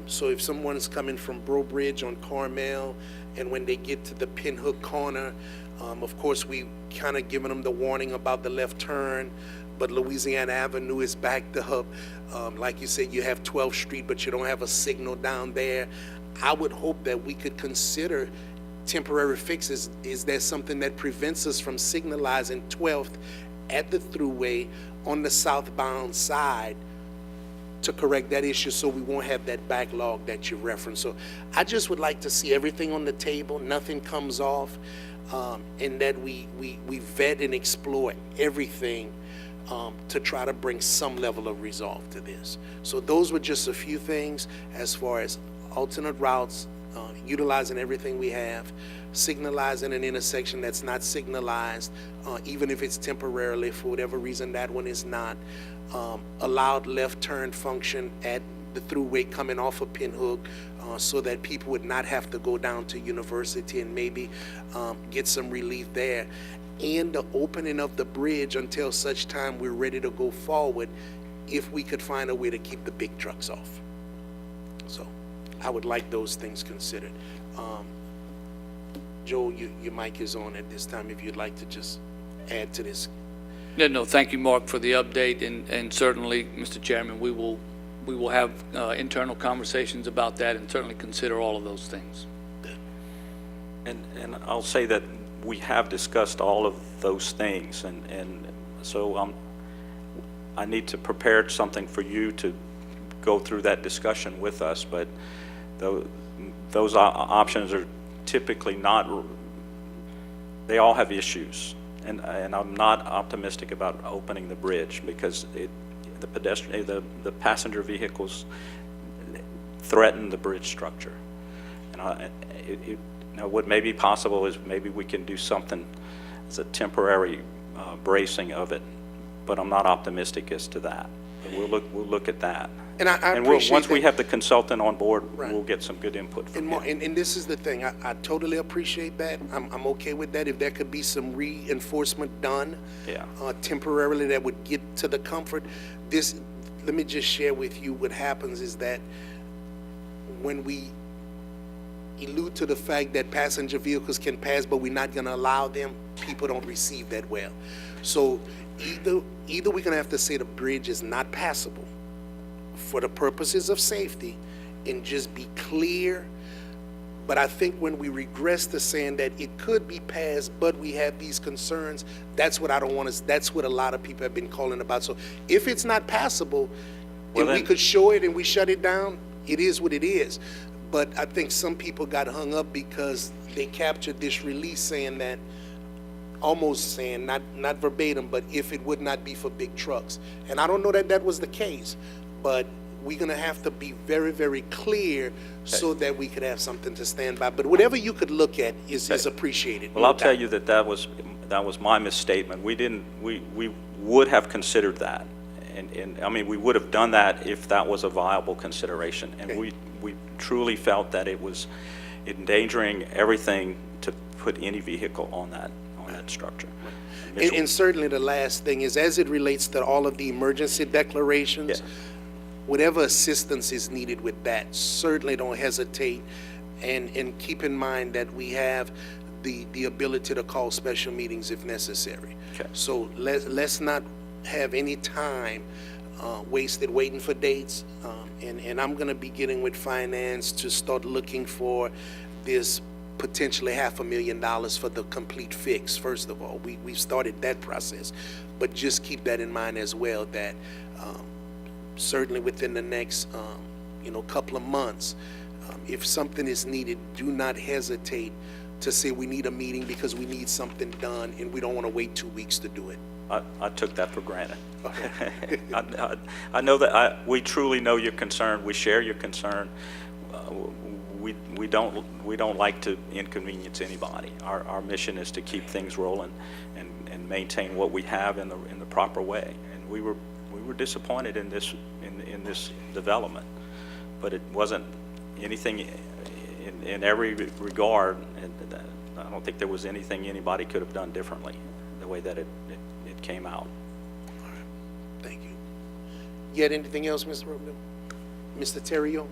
So if someone's coming from Bro Bridge on Carmel, and when they get to the Pinhook corner, of course, we kind of giving them the warning about the left turn, but Louisiana Avenue is backed up. Like you said, you have 12th Street, but you don't have a signal down there. I would hope that we could consider temporary fixes. Is there something that prevents us from signalizing 12th at the thruway on the southbound side to correct that issue, so we won't have that backlog that you referenced? So I just would like to see everything on the table, nothing comes off, and that we vet and explore everything to try to bring some level of resolve to this. So those were just a few things as far as alternate routes, utilizing everything we have, signalizing an intersection that's not signalized, even if it's temporarily, for whatever reason that one is not, allowed left turn function at the thruway coming off of Pinhook, so that people would not have to go down to University and maybe get some relief there, and the opening of the bridge until such time we're ready to go forward, if we could find a way to keep the big trucks off. So I would like those things considered. Joe, your mic is on at this time, if you'd like to just add to this. No, thank you, Mark, for the update, and certainly, Mr. Chairman, we will have internal conversations about that and certainly consider all of those things. And I'll say that we have discussed all of those things, and so I need to prepare something for you to go through that discussion with us, but those options are typically not, they all have issues, and I'm not optimistic about opening the bridge because the pedestrian, the passenger vehicles threaten the bridge structure, and what may be possible is maybe we can do something as a temporary bracing of it, but I'm not optimistic as to that. But we'll look at that. And I and appreciate once we that. have the consultant on board, Right. we'll get some good input from him. And this is the thing, I totally appreciate that. I'm okay with that. If there could be some reinforcement done Yeah. temporarily that would get to the comfort. Let me just share with you what happens is that when we allude to the fact that passenger vehicles can pass, but we're not going to allow them, people don't receive that well. So either we're going to have to say the bridge is not passable for the purposes of safety and just be clear. But I think when we regress to saying that it could be passed, but we have these concerns, that's what I don't want to, that's what a lot of people have been calling about. So if it's not passable, Well, and we then- could show it and we shut it down, it is what it is. But I think some people got hung up because they captured this release saying that, almost saying, not verbatim, but if it would not be for big trucks. And I don't know that that was the case, but we're going to have to be very, very clear so that we could have something to stand by. But whatever you could look at is appreciated. Well, I'll tell you that was my misstatement. We would have considered that. And I mean, we would have done that if that was a viable consideration. And Okay. we truly felt that it was endangering everything to put any vehicle on that structure. And certainly the last thing is, as it relates to all of the emergency declarations, Yeah. whatever assistance is needed with that, certainly don't hesitate. And keep in mind that we have the ability to call special meetings if necessary. Okay. So let's not have any time wasted waiting for dates. And I'm going to be getting with finance to start looking for this potentially $500,000 for the complete fix. First of all, we've started that process, but just keep that in mind as well, that certainly within the next couple of months, if something is needed, do not hesitate to say we need a meeting because we need something done and we don't want to wait 2 weeks to do it. I took that for granted. I know that we truly know your concern. We share your concern. We don't like to inconvenience anybody. Our mission is to keep things rolling and maintain what we have in the proper way. And we were disappointed in this development, but it wasn't anything in every regard. And I don't think there was anything anybody could have done differently the way that it came out. All right. Thank you. Yet anything else, Mr. Rubio? Mr. Terrio?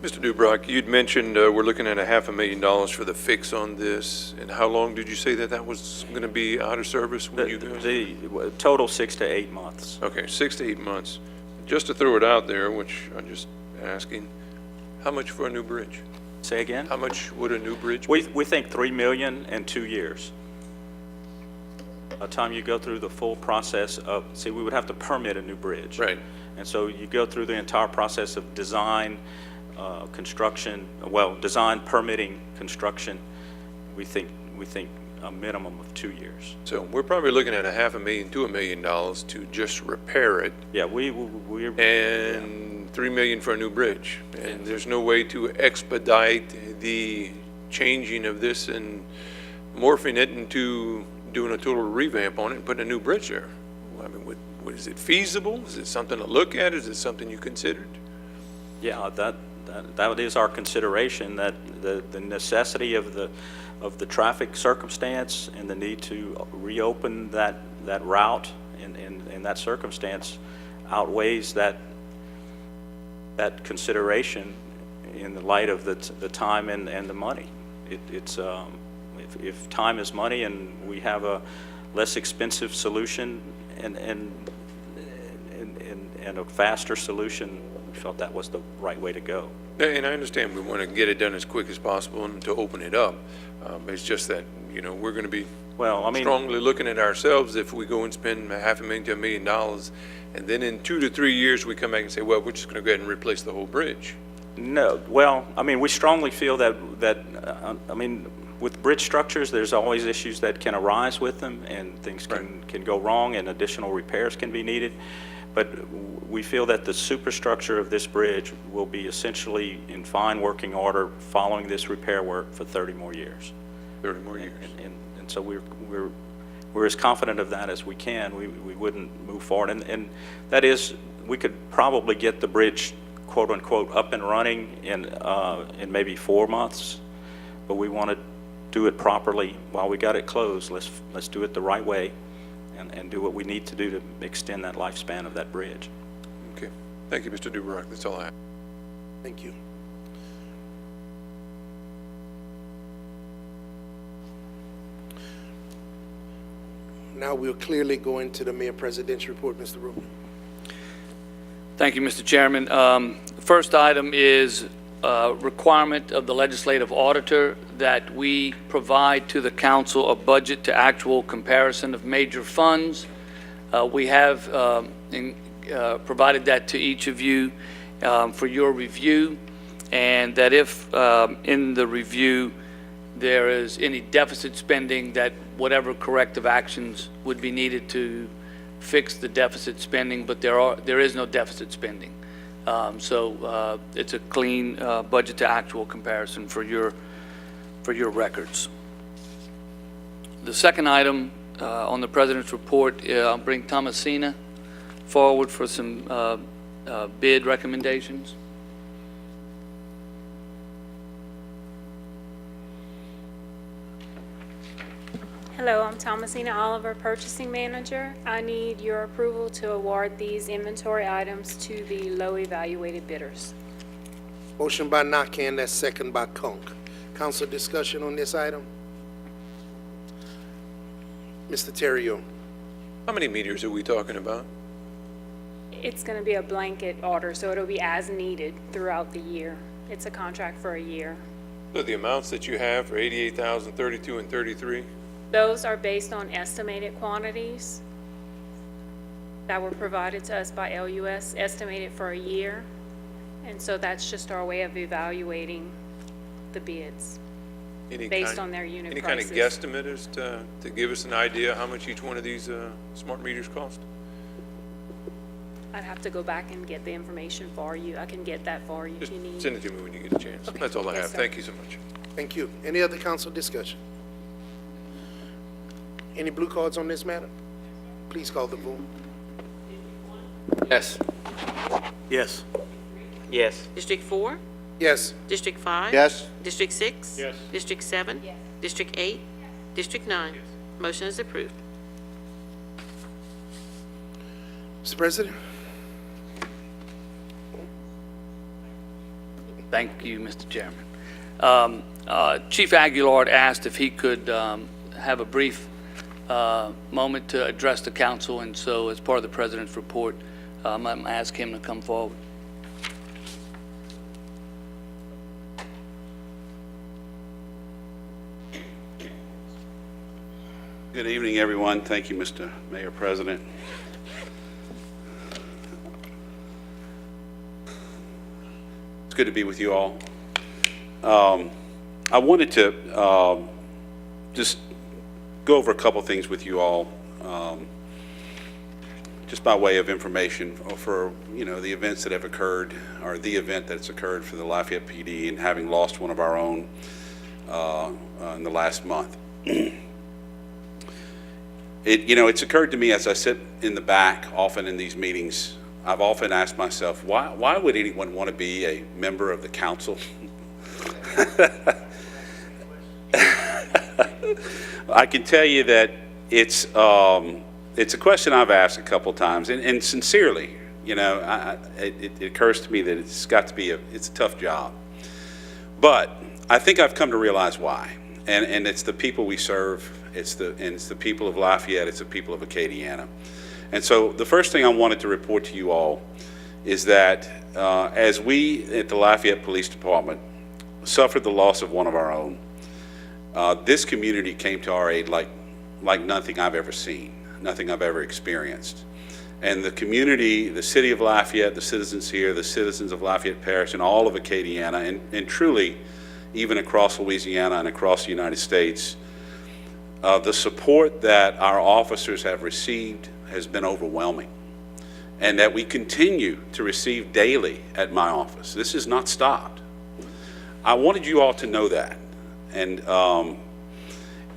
Mr. Dubrock, you'd mentioned we're looking at $500,000 for the fix on this. And how long did you say that was going to be out of service when you guys? The total 6 to 8 months. Okay, 6 to 8 months. Just to throw it out there, which I'm just asking, how much for a new bridge? Say again? How much would a new bridge be? We think $3 million in 2 years. By the time you go through the full process of, see, we would have to permit a new bridge. Right. And so you go through the entire process of design, construction, design, permitting, construction. We think a minimum of 2 years. So we're probably looking at $500,000 to $1 million to just repair it. Yeah, we're and $3 million for a new bridge. And there's no way to expedite the changing of this and morphing it into doing a total revamp on it and putting a new bridge there. I mean, is it feasible? Is it something to look at? Is it something you considered? Yeah, that is our consideration, that the necessity of the traffic circumstance and the need to reopen that route in that circumstance outweighs that consideration in the light of the time and the money. If time is money and we have a less expensive solution and a faster solution, we felt that was the right way to go. And I understand we want to get it done as quick as possible and to open it up. It's just that, we're going to be strongly looking at ourselves if we go and spend $500,000 to $1 million, and then in 2 to 3 years we come back and say, well, we're just going to go ahead and replace the whole bridge. No, we strongly feel that with bridge structures, there's always issues that can arise with them, and things can go wrong, and additional repairs can be needed. But we feel that the superstructure of this bridge will be essentially in fine working order following this repair work for 30 more years. 30 more years. And so we're as confident of that as we can. We wouldn't move forward. And that is, we could probably get the bridge, quote unquote, up and running in maybe 4 months, but we want to do it properly while we got it closed. Let's do it the right way and do what we need to do to extend that lifespan of that bridge. Okay. Thank you, Mr. Dubrock. That's all I have. Thank you. Now we'll clearly go into the Mayor President's report, Mr. Rubin. Thank you, Mr. Chairman. The first item is requirement of the legislative auditor that we provide to the council a budget to actual comparison of major funds. We have provided that to each of you for your review, and that if in the review there is any deficit spending, that whatever corrective actions would be needed to fix the deficit spending, but there is no deficit spending. So it's a clean budget to actual comparison for your records. The second item on the President's report, I'll bring Thomasina forward for some bid recommendations. Hello, I'm Thomasina Oliver, Purchasing Manager. I need your approval to award these inventory items to the low evaluated bidders. Motion by Nakhan, that's second by Conk. Council discussion on this item? Mr. Terrio. How many meters are we talking about? It's going to be a blanket order, so it'll be as needed throughout the year. It's a contract for a year. So the amounts that you have for 88,000, 32, and 33? Those are based on estimated quantities that were provided to us by LUS, estimated for a year. And so that's just our way of evaluating the bids. based on their unit Any kind of prices. guesstimate as to give us an idea how much each one of these smart meters cost? I'd have to go back and get the information for you. I can get that for you if Just you need. send it to me when you get a chance. Okay. That's all I Yes, have. sir. Thank you so much. Thank you. Any other council discussion? Any blue cards on this matter? Please call the vote. Yes. Yes. Yes. District 4? Yes. District 5? Yes. District 6? Yes. District 7? District 8? District 9? Motion is approved. Mr. President? Thank you, Mr. Chairman. Chief Aguilar asked if he could have a brief moment to address the council, and so as part of the president's report, I'm going to ask him to come forward. Good evening, everyone. Thank you, Mr. Mayor President. It's good to be with you all. I wanted to just go over a couple things with you all, just by way of information for, the events that have occurred, or the event that's occurred for the Lafayette PD and having lost one of our own in the last month. It's occurred to me as I sit in the back often in these meetings, I've often asked myself, why would anyone want to be a member of the council? I can tell you that it's a question I've asked a couple times, and sincerely, it occurs to me that it's got to be it's a tough job. But I think I've come to realize why, and it's the people we serve. It's the people of Lafayette. It's the people of Acadiana. And so the first thing I wanted to report to you all is that as we at the Lafayette Police Department suffered the loss of one of our own, this community came to our aid like nothing I've ever seen, nothing I've ever experienced. And the community, the city of Lafayette, the citizens here, the citizens of Lafayette Parish and all of Acadiana, and truly even across Louisiana and across the United States, the support that our officers have received has been overwhelming, and that we continue to receive daily at my office. This has not stopped. I wanted you all to know that, and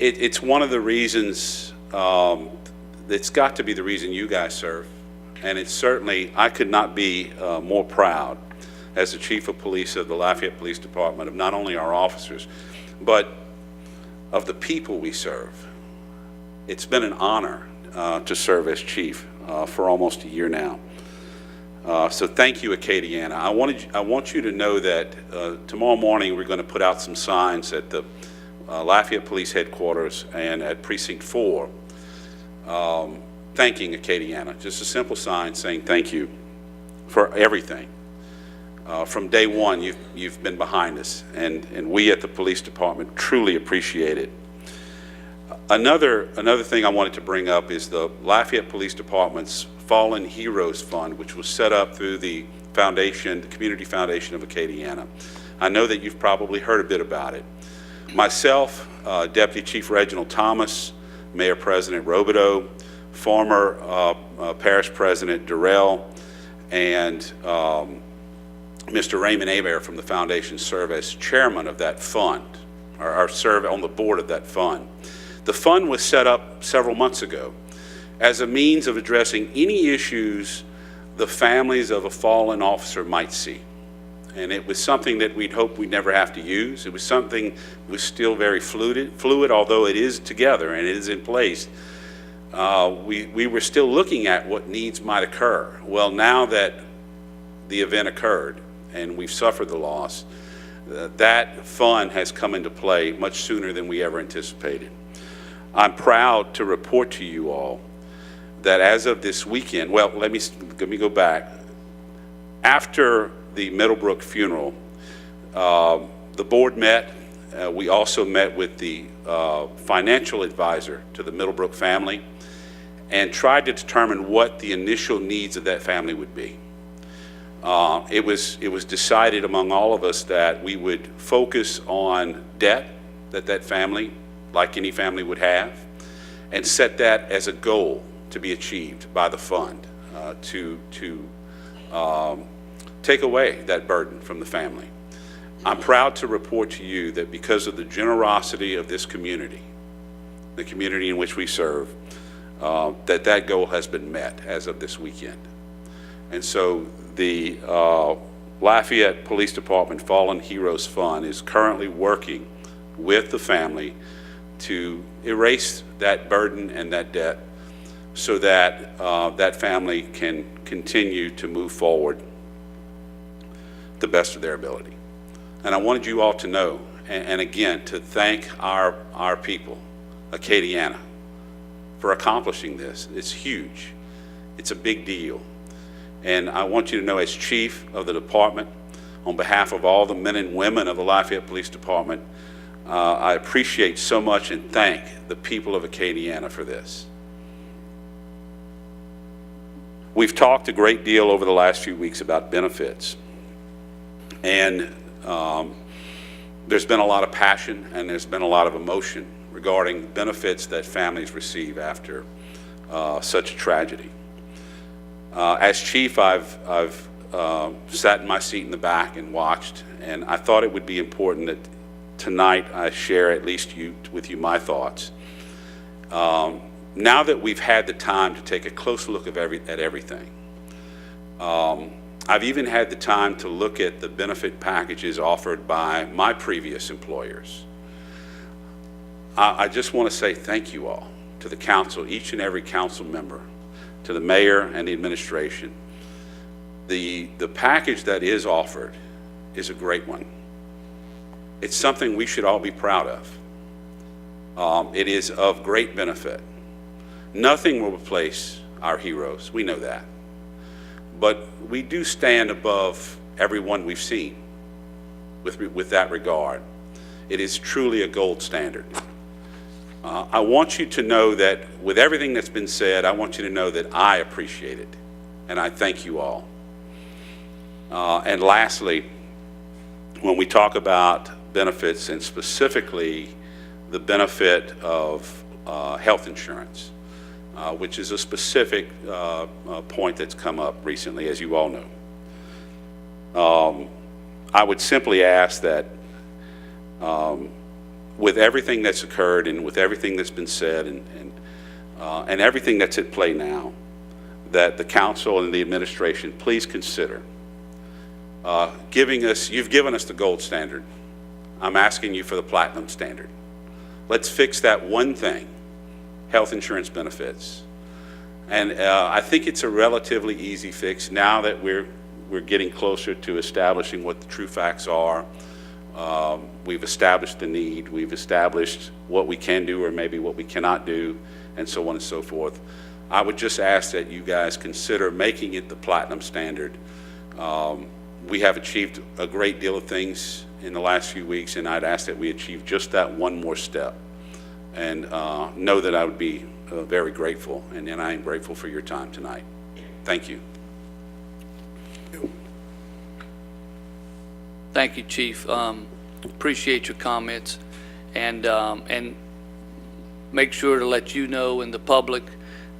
it's one of the reasons, it's got to be the reason you guys serve, and it's certainly, I could not be more proud as the Chief of Police of the Lafayette Police Department of not only our officers, but of the people we serve. It's been an honor to serve as chief for almost a year now. So thank you, Acadiana. I want you to know that tomorrow morning we're going to put out some signs at the Lafayette Police Headquarters and at Precinct 4 thanking Acadiana. Just a simple sign saying thank you for everything. From day one, you've been behind us, and we at the police department truly appreciate it. Another thing I wanted to bring up is the Lafayette Police Department's Fallen Heroes Fund, which was set up through the foundation, the Community Foundation of Acadiana. I know that you've probably heard a bit about it. Myself, Deputy Chief Reginald Thomas, Mayor President Robideau, former Parish President Durrell, and Mr. Raymond Hebert from the foundation serve as chairman of that fund, or serve on the board of that fund. The fund was set up several months ago as a means of addressing any issues the families of a fallen officer might see. And it was something that we'd hoped we'd never have to use. It was something that was still very fluid, although it is together and it is in place. We were still looking at what needs might occur. Well, now that the event occurred and we've suffered the loss, that fund has come into play much sooner than we ever anticipated. I'm proud to report to you all that as of this weekend, well, let me go back. After the Middlebrook funeral, the board met. We also met with the financial advisor to the Middlebrook family and tried to determine what the initial needs of that family would be. It was decided among all of us that we would focus on debt that that family, like any family would have, and set that as a goal to be achieved by the fund to take away that burden from the family. I'm proud to report to you that because of the generosity of this community, the community in which we serve, that goal has been met as of this weekend. And so the Lafayette Police Department Fallen Heroes Fund is currently working with the family to erase that burden and that debt so that that family can continue to move forward the best of their ability. And I wanted you all to know, and again, to thank our people, Acadiana, for accomplishing this. It's huge. It's a big deal. And I want you to know, as chief of the department, on behalf of all the men and women of the Lafayette Police Department, I appreciate so much and thank the people of Acadiana for this. We've talked a great deal over the last few weeks about benefits. And there's been a lot of passion and there's been a lot of emotion regarding benefits that families receive after such a tragedy. As chief, I've sat in my seat in the back and watched, and I thought it would be important that tonight I share at least with you my thoughts. Now that we've had the time to take a close look at everything, I've even had the time to look at the benefit packages offered by my previous employers. I just want to say thank you all to the council, each and every council member, to the mayor and the administration. The package that is offered is a great one. It's something we should all be proud of. It is of great benefit. Nothing will replace our heroes, we know that. But we do stand above everyone we've seen with that regard. It is truly a gold standard. I want you to know that with everything that's been said, I want you to know that I appreciate it, and I thank you all. And lastly, when we talk about benefits, and specifically the benefit of health insurance, which is a specific point that's come up recently, as you all know. I would simply ask that with everything that's occurred and with everything that's been said and everything that's at play now, that the council and the administration please consider you've given us the gold standard. I'm asking you for the platinum standard. Let's fix that one thing, health insurance benefits. And I think it's a relatively easy fix now that we're getting closer to establishing what the true facts are. We've established the need, we've established what we can do or maybe what we cannot do, and so on and so forth. I would just ask that you guys consider making it the platinum standard. We have achieved a great deal of things in the last few weeks, and I'd ask that we achieve just that one more step. And know that I would be very grateful, and I am grateful for your time tonight. Thank you. Thank you, Chief. Appreciate your comments, and make sure to let you know and the public,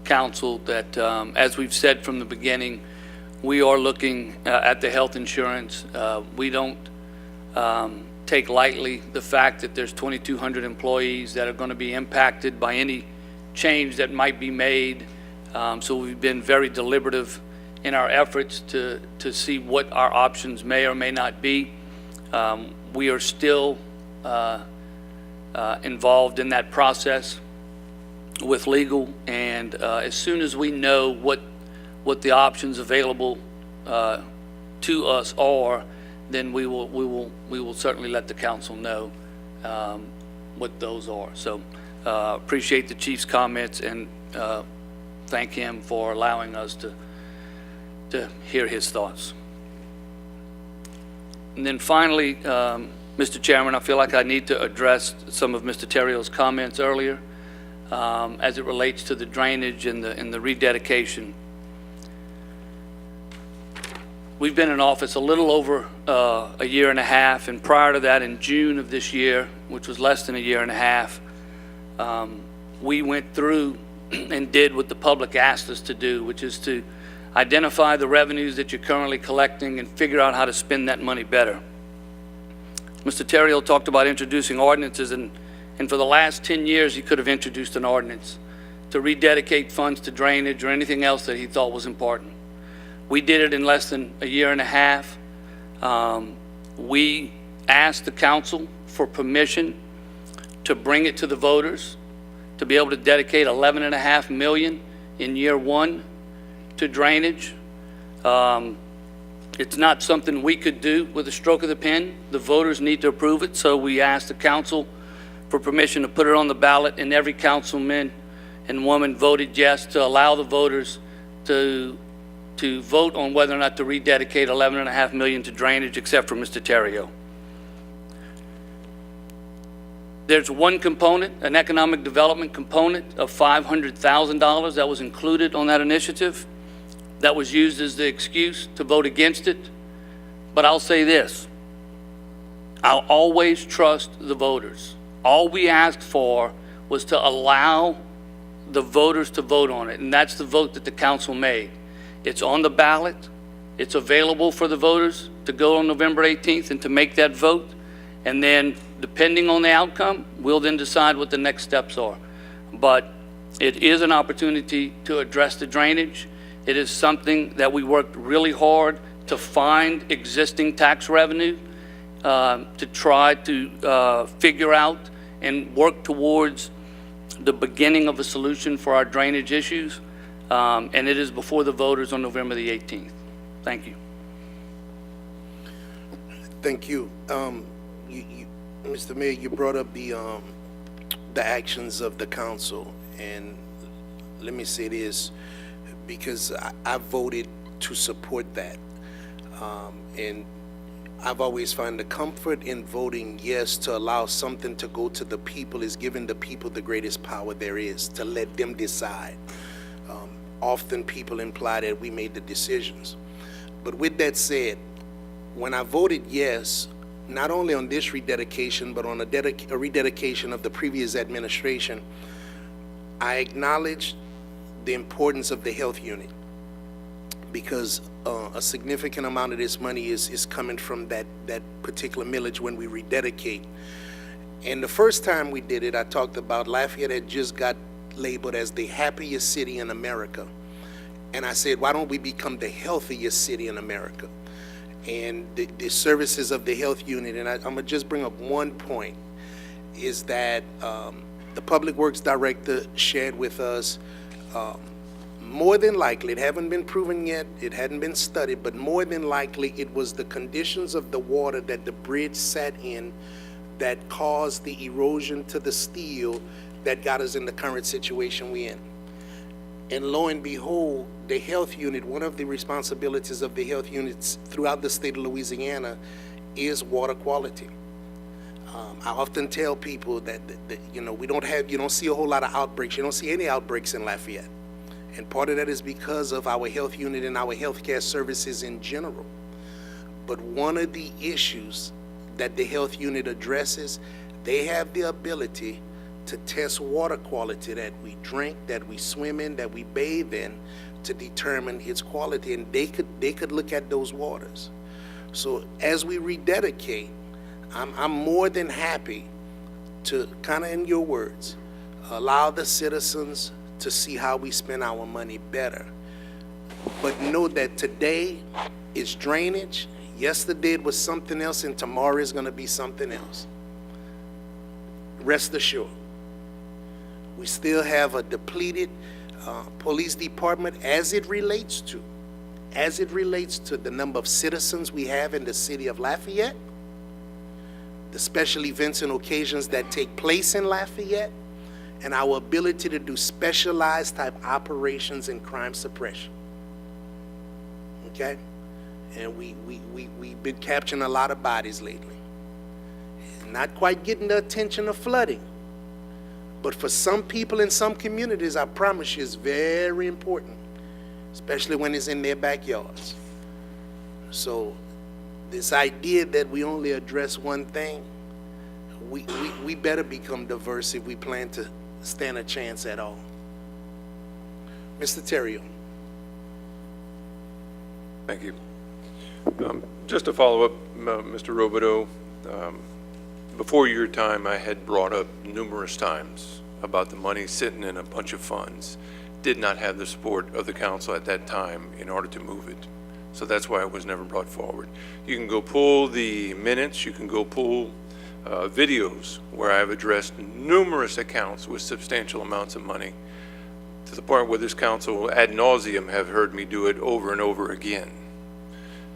council, that as we've said from the beginning, we are looking at the health insurance. We don't take lightly the fact that there's 2,200 employees that are going to be impacted by any change that might be made. So we've been very deliberative in our efforts to see what our options may or may not be. We are still involved in that process with legal, and as soon as we know what the options available to us are, then we will certainly let the council know what those are. So appreciate the chief's comments and thank him for allowing us to hear his thoughts. And then finally, Mr. Chairman, I feel like I need to address some of Mr. Terrio's comments earlier as it relates to the drainage and the rededication. We've been in office a little over a year and a half, and prior to that, in June of this year, which was less than a year and a half, we went through and did what the public asked us to do, which is to identify the revenues that you're currently collecting and figure out how to spend that money better. Mr. Terrio talked about introducing ordinances, and for the last 10 years, he could have introduced an ordinance to rededicate funds to drainage or anything else that he thought was important. We did it in less than a year and a half. We asked the council for permission to bring it to the voters, to be able to dedicate $11.5 million in year one to drainage. It's not something we could do with a stroke of the pen. The voters need to approve it, so we asked the council for permission to put it on the ballot, and every councilman and woman voted yes to allow the voters to vote on whether or not to rededicate $11.5 million to drainage, except for Mr. Terrio. There's one component, an economic development component of $500,000 that was included on that initiative, that was used as the excuse to vote against it. But I'll say this, I'll always trust the voters. All we asked for was to allow the voters to vote on it, and that's the vote that the council made. It's on the ballot. It's available for the voters to go on November 18th and to make that vote. And then, depending on the outcome, we'll then decide what the next steps are. But it is an opportunity to address the drainage. It is something that we worked really hard to find existing tax revenue, to try to figure out and work towards the beginning of a solution for our drainage issues. And it is before the voters on November the 18th. Thank you. Thank you. Mr. Mayor, you brought up the actions of the council, and let me say this, because I voted to support that. And I've always found the comfort in voting yes to allow something to go to the people is giving the people the greatest power there is, to let them decide. Often people imply that we made the decisions. But with that said, when I voted yes, not only on this rededication, but on a rededication of the previous administration, I acknowledged the importance of the health unit, because a significant amount of this money is coming from that particular millage when we rededicate. And the first time we did it, I talked about Lafayette had just got labeled as the happiest city in America. And I said, why don't we become the healthiest city in America? And the services of the health unit, and I'm gonna just bring up one point, is that the Public Works Director shared with us, more than likely, it haven't been proven yet, it hadn't been studied, but more than likely it was the conditions of the water that the bridge sat in that caused the erosion to the steel that got us in the current situation we're in. And lo and behold, the health unit, one of the responsibilities of the health units throughout the state of Louisiana is water quality. I often tell people that, you know, you don't see a whole lot of outbreaks. You don't see any outbreaks in Lafayette. And part of that is because of our health unit and our healthcare services in general. But one of the issues that the health unit addresses, they have the ability to test water quality that we drink, that we swim in, that we bathe in, to determine its quality, and they could look at those waters. So as we rededicate, I'm more than happy to, kind of in your words, allow the citizens to see how we spend our money better. But know that today is drainage, yesterday it was something else, and tomorrow is going to be something else. Rest assured. We still have a depleted police department as it relates to the number of citizens we have in the city of Lafayette, the special events and occasions that take place in Lafayette, and our ability to do specialized type operations in crime suppression. Okay? And we've been capturing a lot of bodies lately. Not quite getting the attention of flooding. But for some people in some communities, I promise you, it's very important, especially when it's in their backyards. So this idea that we only address one thing, we better become diverse if we plan to stand a chance at all. Mr. Terrio. Thank you. Just to follow up, Mr. Robideau, before your time, I had brought up numerous times about the money sitting in a bunch of funds. Did not have the support of the council at that time in order to move it. So that's why it was never brought forward. You can go pull the minutes, you can go pull videos where I've addressed numerous accounts with substantial amounts of money, to the point where this council ad nauseum have heard me do it over and over again.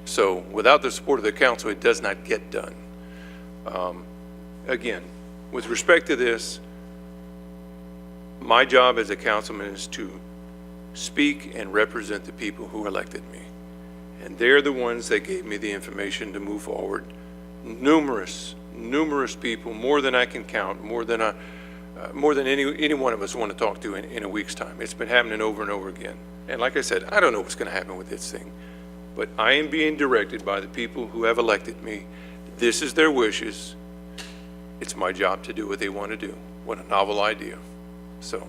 So without the support of the council, it does not get done. Again, with respect to this, my job as a councilman is to speak and represent the people who elected me. And they're the ones that gave me the information to move forward. Numerous people, more than I can count, more than any one of us want to talk to in a week's time. It's been happening over and over again. And like I said, I don't know what's going to happen with this thing, but I am being directed by the people who have elected me. This is their wishes. It's my job to do what they want to do. What a novel idea. So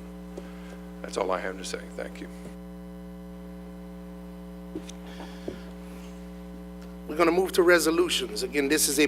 that's all I have to say. Thank you. We're going to move to resolutions. Again, this is a